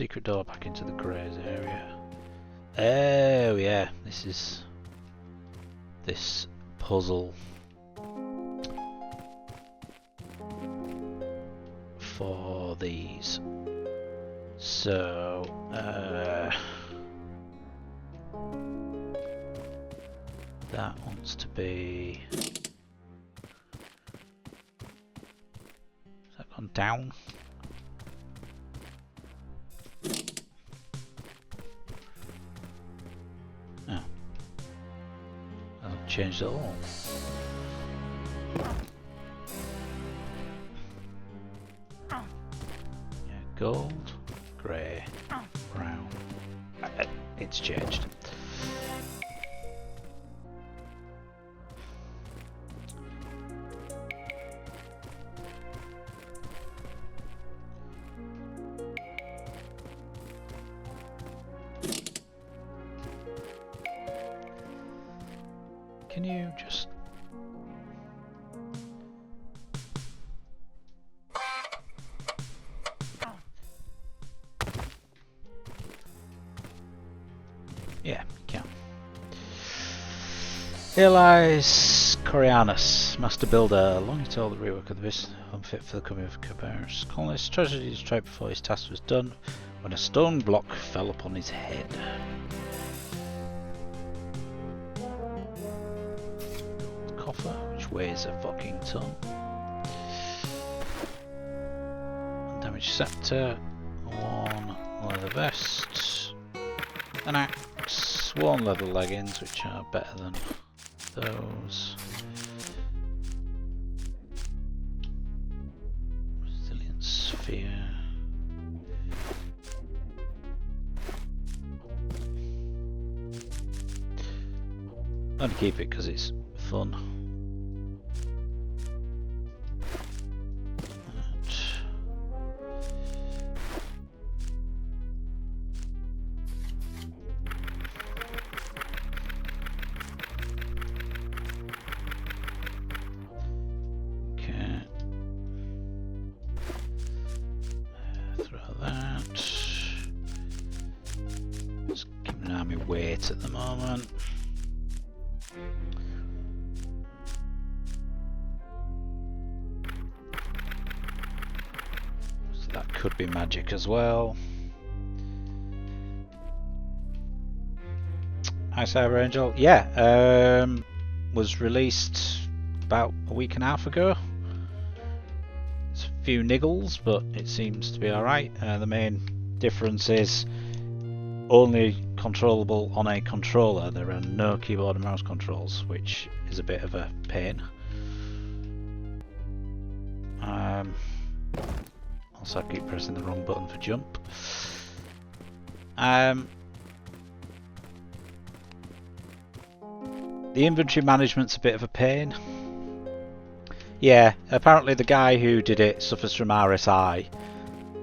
secret door back into the Greys area. Oh yeah, this is this puzzle for these. So that wants to be. Has that gone down? No. Hasn't changed at all. Yeah, gold, grey, brown. It's changed. Can you just... Yeah, you can. Here lies Corianus, Master Builder, long told the rework of this, unfit for the coming of Cabarrus. Colonists treasured his tribe before his task was done, when a stone block fell upon his head. Coffer, which weighs a fucking ton. Damaged scepter, one leather vest, an axe, one leather leggings, which are better than those. Resilient sphere. I'm going to keep it because it's fun. At the moment. So that could be magic as well. Hi Cyber Angel. Yeah, was released about a week and a half ago. It's a few niggles, but it seems to be alright. The main difference is only controllable on a controller. There are no keyboard and mouse controls, which is a bit of a pain. Also, I keep pressing the wrong button for jump. The inventory management's a bit of a pain. Yeah, apparently the guy who did it suffers from RSI,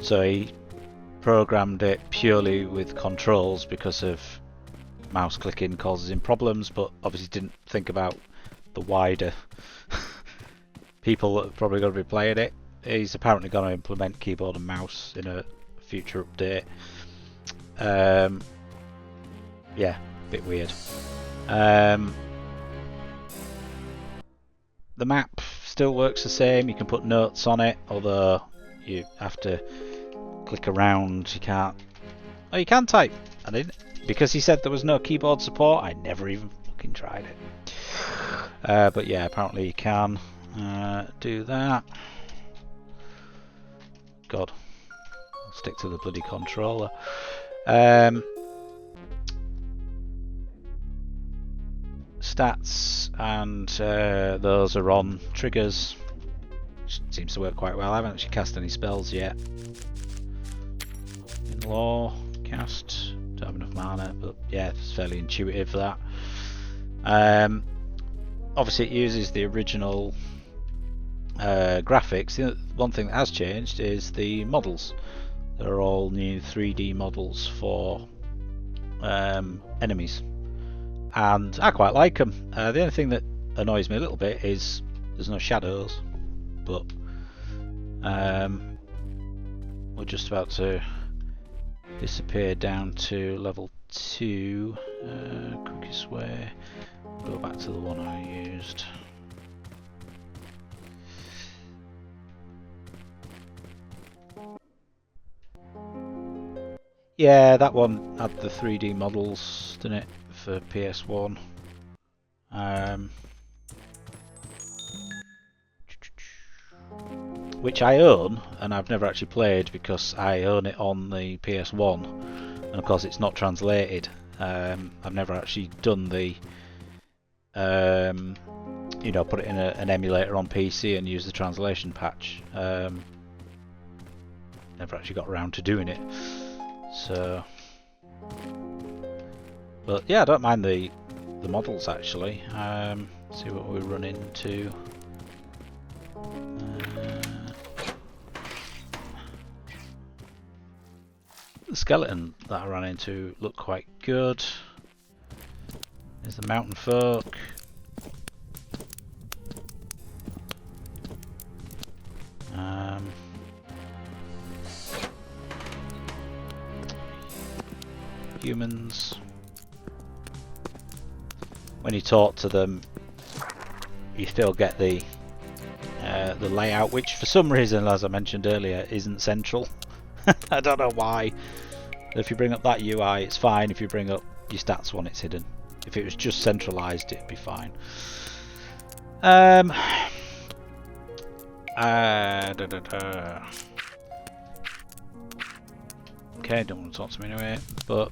so he programmed it purely with controls because of mouse clicking causes him problems, but obviously didn't think about the wider people that are probably going to be playing it. He's apparently going to implement keyboard and mouse in a future update. Yeah, a bit weird. The map still works the same. You can put notes on it, although you have to click around. You can't. Oh, you can type. I didn't, because he said there was no keyboard support. I never even fucking tried it. But yeah, apparently you can do that. God, I'll stick to the bloody controller. Stats and those are on triggers. Which seems to work quite well. I haven't actually cast any spells yet. In law, cast, don't have enough mana, but yeah, it's fairly intuitive for that. Obviously it uses the original graphics. The one thing that has changed is the models. They're all new 3D models for enemies, and I quite like them. The only thing that annoys me a little bit is there's no shadows, but we're just about to disappear down to level 2. Quickest way, go back to the one I used. Yeah, that one had the 3D models, didn't it, for PS1. Which I own, and I've never actually played because I own it on the PS1, and of course it's not translated. I've never actually done the, you know, put it in an emulator on PC and use the translation patch. Never actually got around to doing it. So, but yeah, I don't mind the models actually. See what we run into. The skeleton that I ran into looked quite good. There's the mountain folk. Humans. When you talk to them, you still get the layout, which for some reason, as I mentioned earlier, isn't central. I don't know why. If you bring up that UI, it's fine. If you bring up your stats one, it's hidden. If it was just centralized, it'd be fine. Okay, don't want to talk to me anyway. But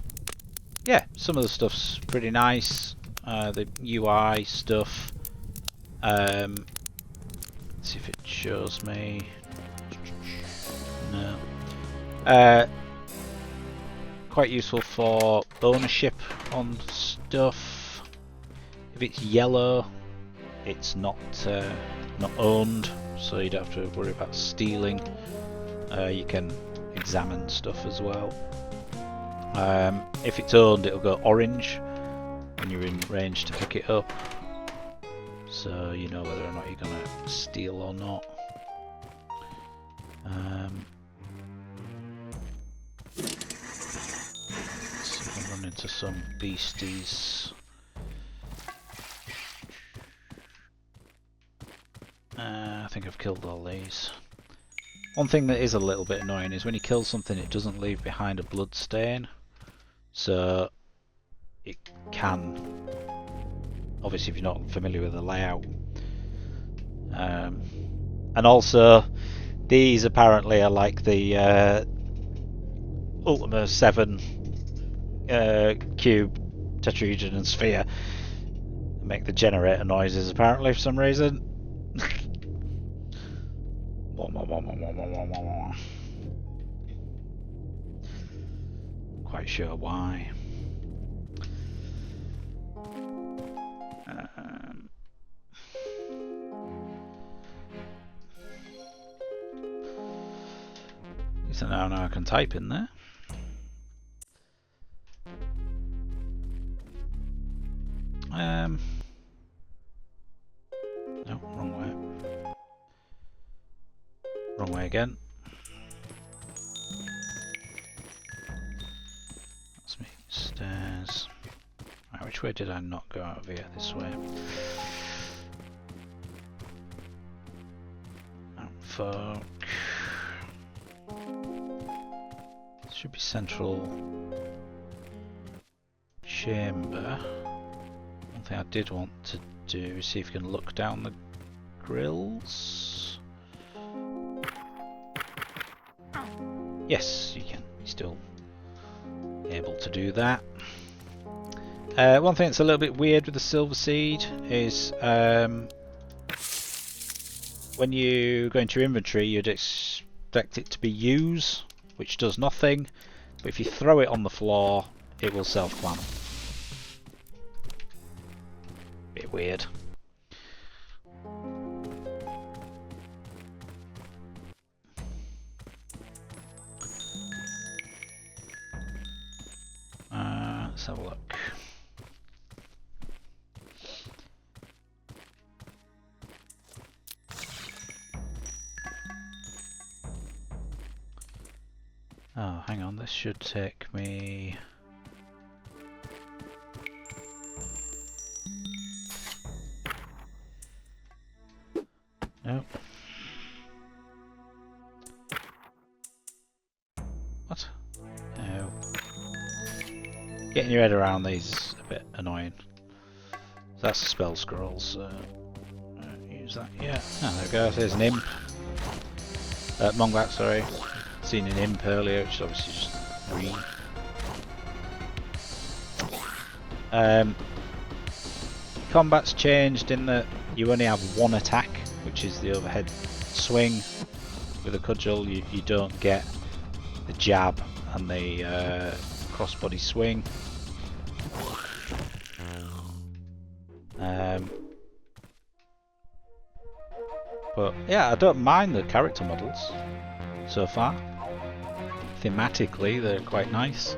yeah, some of the stuff's pretty nice. The UI stuff. Let's see if it shows me. No. Quite useful for ownership on stuff. If it's yellow, it's not owned, so you don't have to worry about stealing. You can examine stuff as well. If it's owned, it'll go orange when you're in range to pick it up, so you know whether or not you're gonna steal or not. Run into some beasties. I think I've killed all these. One thing that is a little bit annoying is when you kill something, it doesn't leave behind a blood stain. So it can, obviously if you're not familiar with the layout. And also these apparently are like the Ultima 7 cube, tetrahedron and sphere. Make the generator noises apparently for some reason. Quite sure why. So now I can type in there. No, wrong way. Wrong way again. That's me. Stairs. Right, which way did I not go out of here? This way. Folk. This should be central chamber. One thing I did want to do is see if you can look down the grills. Yes, you can. You're still able to do that. One thing that's a little bit weird with the silver seed is when you go into your inventory, you'd expect it to be use, which does nothing. But if you throw it on the floor, it will self-clamp. Bit weird. Let's have a look. Oh, hang on, this should take me... Nope. What? No. Getting your head around these is a bit annoying. So that's the spell scrolls. Use that. Yeah. Oh, there we go. There's an imp. Mongbak, sorry. Seen an imp earlier, which is obviously just green. Combat's changed in that you only have one attack, which is the overhead swing. With a cudgel, you don't get the jab and the crossbody swing. But yeah, I don't mind the character models so far. Thematically, they're quite nice.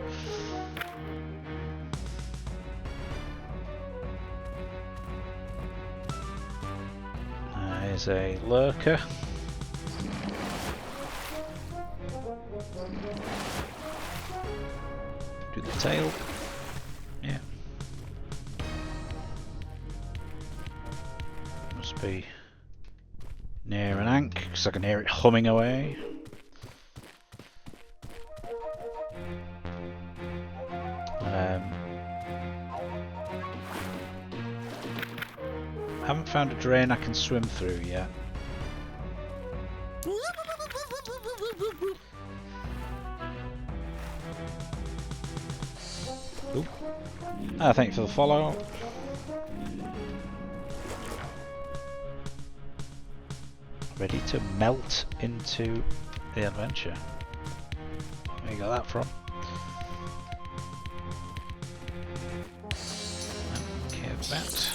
There's a lurker. Do the tail. Yeah. Must be near an Ankh, because I can hear it humming away. I haven't found a drain I can swim through yet. Ooh. Thank you for the follow. Ready to melt into the adventure. Where you got that from? Okay, that.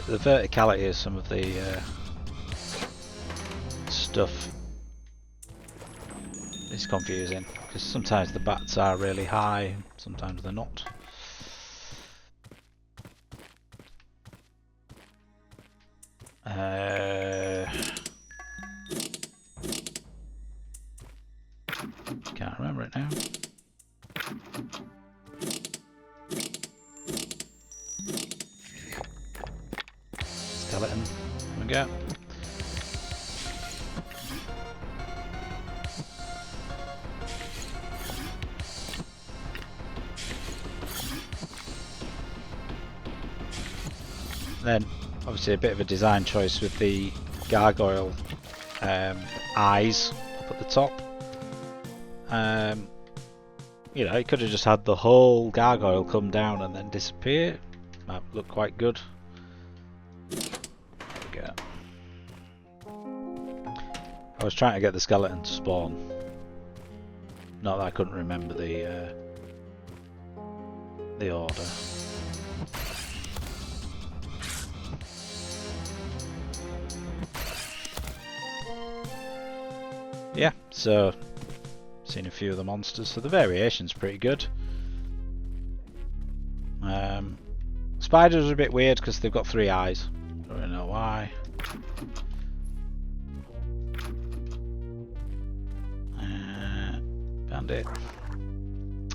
The verticality of some of the stuff is confusing, because sometimes the bats are really high, sometimes they're not. Can't remember it now. Skeleton, there we go. Then, obviously, a bit of a design choice with the gargoyle eyes up at the top. You know, you could have just had the whole gargoyle come down and then disappear. Might look quite good. I was trying to get the skeleton to spawn. Not that I couldn't remember the order. Yeah, so seen a few of the monsters, so the variation's pretty good. Spiders are a bit weird because they've got 3 eyes. Don't really know why. Bandit.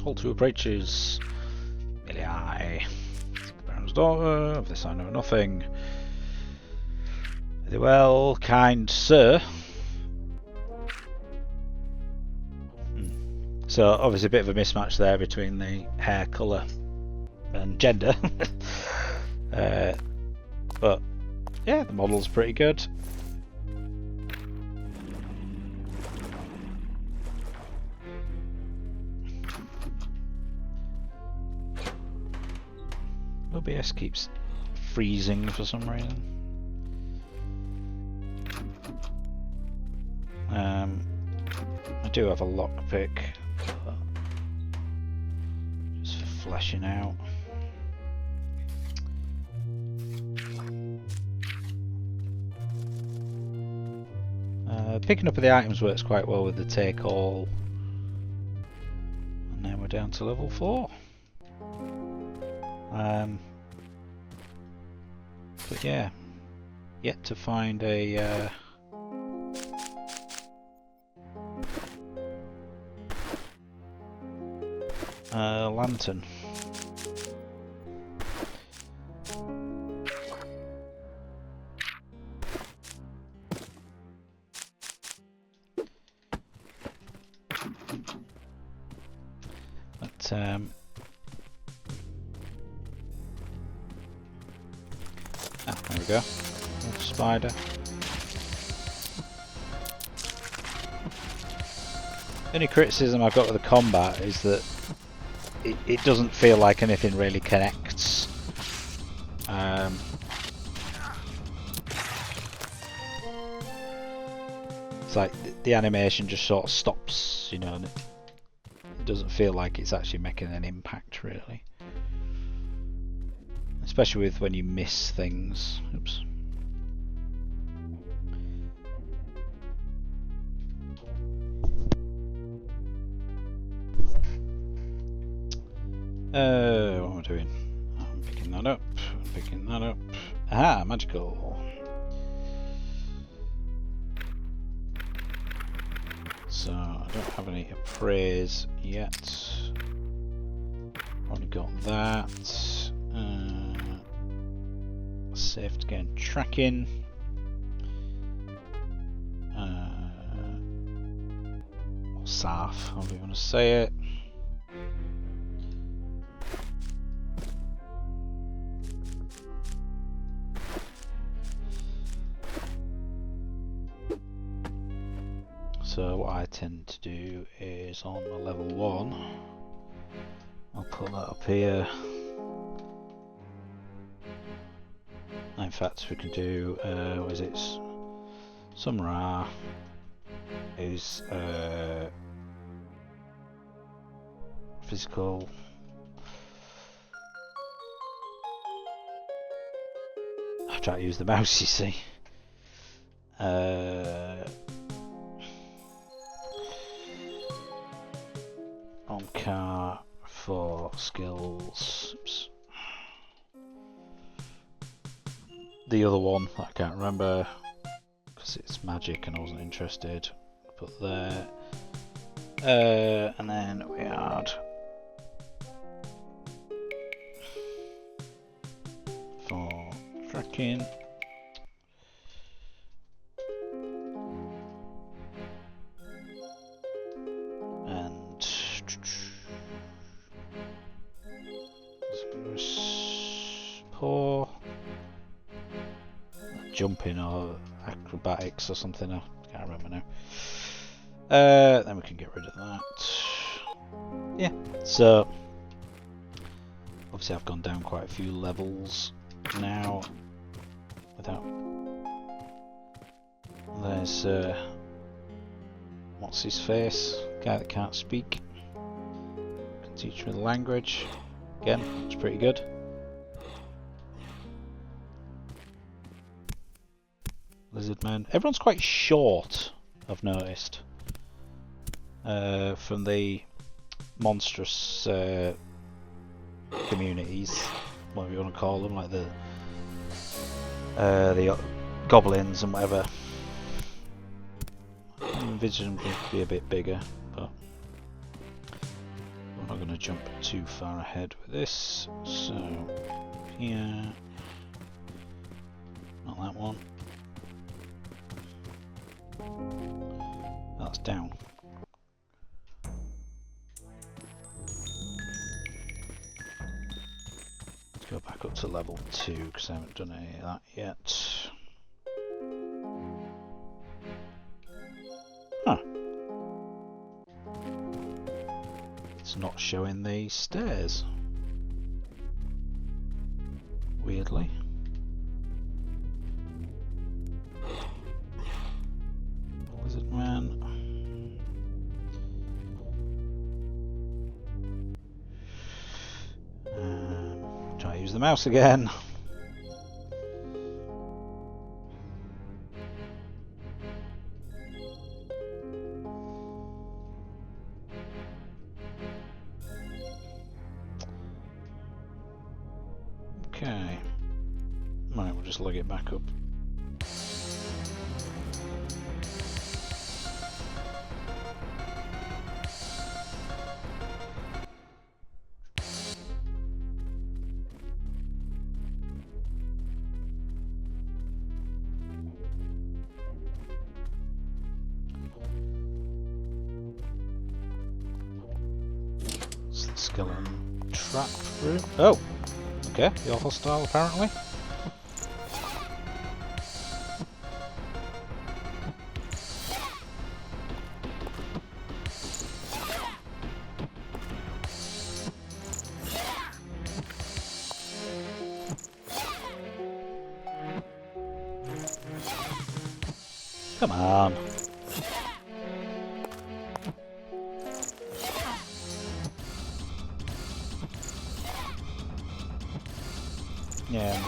All 2 approaches. Melee eye. Baron's daughter. Of this I know nothing. Very well, kind sir. So obviously a bit of a mismatch there between the hair colour and gender. But yeah, the model's pretty good. OBS keeps freezing for some reason. I do have a lockpick. Just for fleshing out. Picking up of the items works quite well with the take all we're down to level 4. But yeah, yet to find a lantern. But there we go. Spider. The only criticism I've got with the combat is that it doesn't feel like anything really connects. It's like the animation just sort of stops, you know, and it doesn't feel like it's actually making an impact, really. Especially with when you miss things. Oops. What am I doing? I'm picking that up. Picking that up. Aha, magical. So I don't have any appraise yet. Only got that. Saved again. Tracking. Or Saf, however you want to say it. So what I tend to do is on the level 1, I'll put that up here. In fact, we can do, what is it? Sumra is physical. I try to use the mouse, you see. On car for skills. Oops. The other one I can't remember because it's magic and I wasn't interested. Put there, and then we add for tracking. Jumping or acrobatics or something, I can't remember now. Then we can get rid of that. Yeah, so obviously I've gone down quite a few levels now without. There's what's his face? Guy that can't speak. Can teach me the language. Again, it's pretty good. Lizard man. Everyone's quite short, I've noticed. From the monstrous communities, whatever you want to call them, like the goblins and whatever. I envision them to be a bit bigger, but I'm not going to jump too far ahead with this. So here, not that one. That's down. Let's go back up to level 2 because I haven't done any of that yet. Huh. It's not showing the stairs. Weirdly. Lizard man. Try to use the mouse again. just lug it back up. Skeleton trap room. Oh, okay. You're hostile apparently. Come on. Yeah,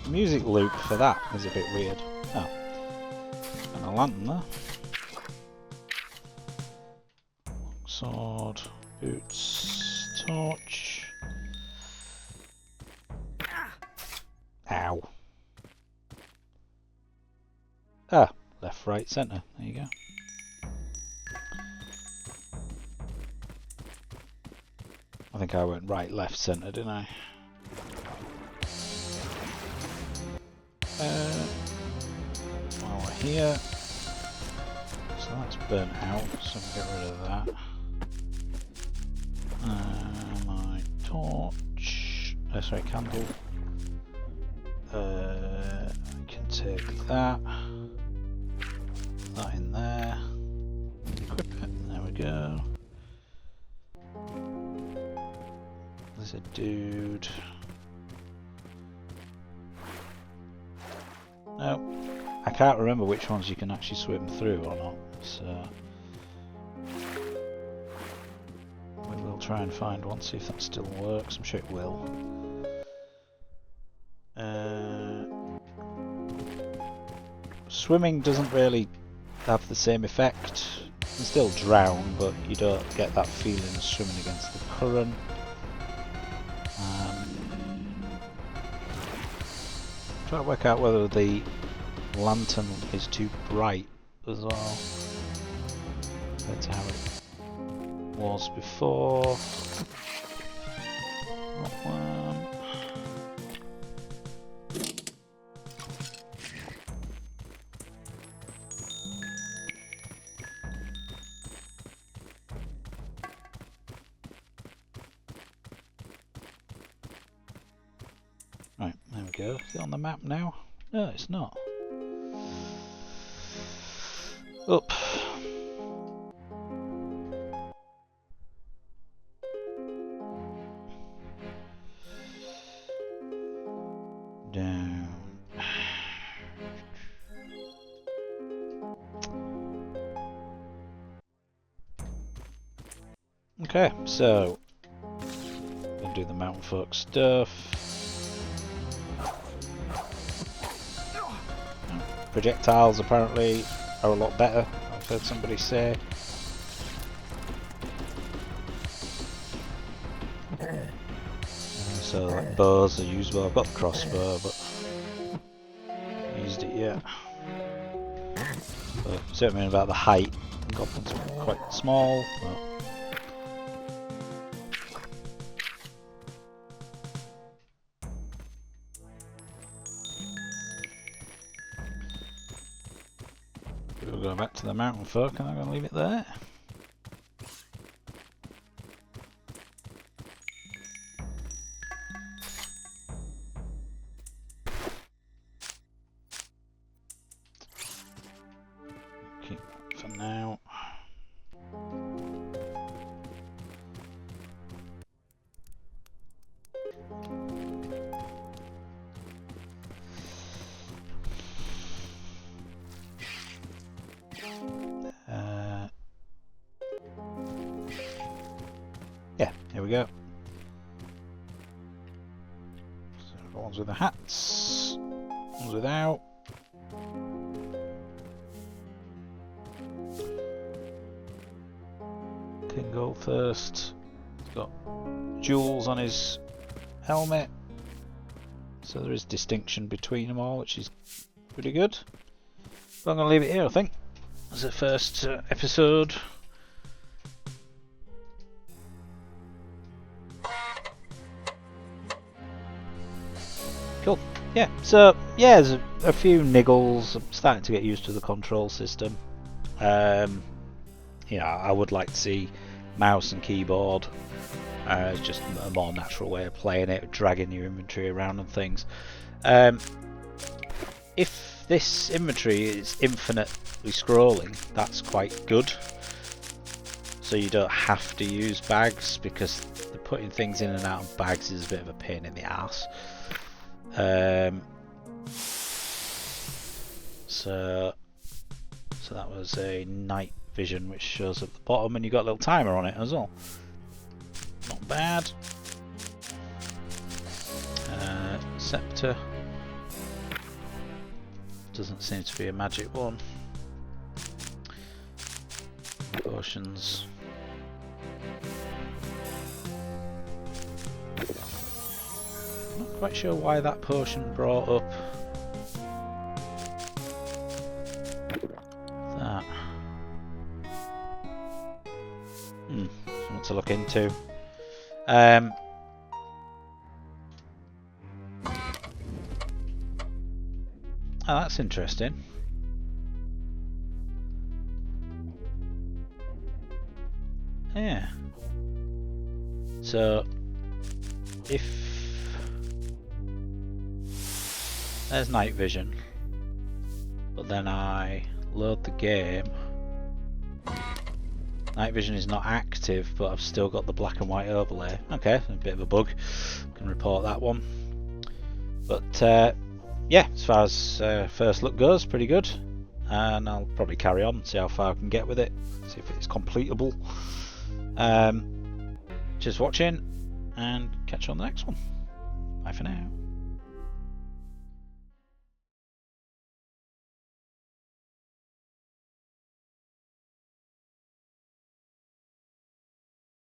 the music loop for that is a bit weird. Oh, and a lantern there. Sword, boots, torch. Ow. Ah, left, right, centre. There you go. I think I went right, left, centre, didn't I? While we're here, so that's burnt out, so we'll get rid of that. My torch, sorry, candle. I can take that in there, equip it, there we go. There's a dude. No, I can't remember which ones you can actually swim through or not, so we will try and find one, see if that still works. I'm sure it will. Swimming doesn't really have the same effect. You can still drown, but you don't get that feeling of swimming against the current. Trying to work out whether the lantern is too bright as well compared to how it was before. Right, there we go. Is it on the map now? No, it's not. Up. Down. Okay, so we'll do the mountain folk stuff. Projectiles apparently are a lot better, I've heard somebody say. So like bows are usable. I've got the crossbow, but haven't used it yet. But certainly about the height, goblins are quite small. But we'll go back to the mountain folk and I'm going to leave it there. Keep for now. Yeah, here we go. So the ones with the hats, ones without. King Goldthirst, he's got jewels on his helmet, So there is distinction between them all, which is pretty good. But I'm going to leave it here, I think, as the first episode. Cool. Yeah, so yeah, there's a few niggles. I'm starting to get used to the control system. You know, I would like to see mouse and keyboard. It's just a more natural way of playing it, dragging your inventory around and things. If this inventory is infinitely scrolling, that's quite good. So you don't have to use bags, because the putting things in and out of bags is a bit of a pain in the ass. So that was a night vision, which shows at the bottom, and you got a little timer on it as well. Not bad. Scepter doesn't seem to be a magic one. Potions. Not quite sure why that potion brought up that. Something to look into. Oh, that's interesting. Yeah. So if there's night vision, but then I load the game, night vision is not active, but I've still got the black and white overlay. Okay, a bit of a bug. Can report that one. But yeah, as far as first look goes, pretty good. And I'll probably carry on, see how far I can get with it, see if it's completable. Just watching, and catch you on the next one. Bye for now.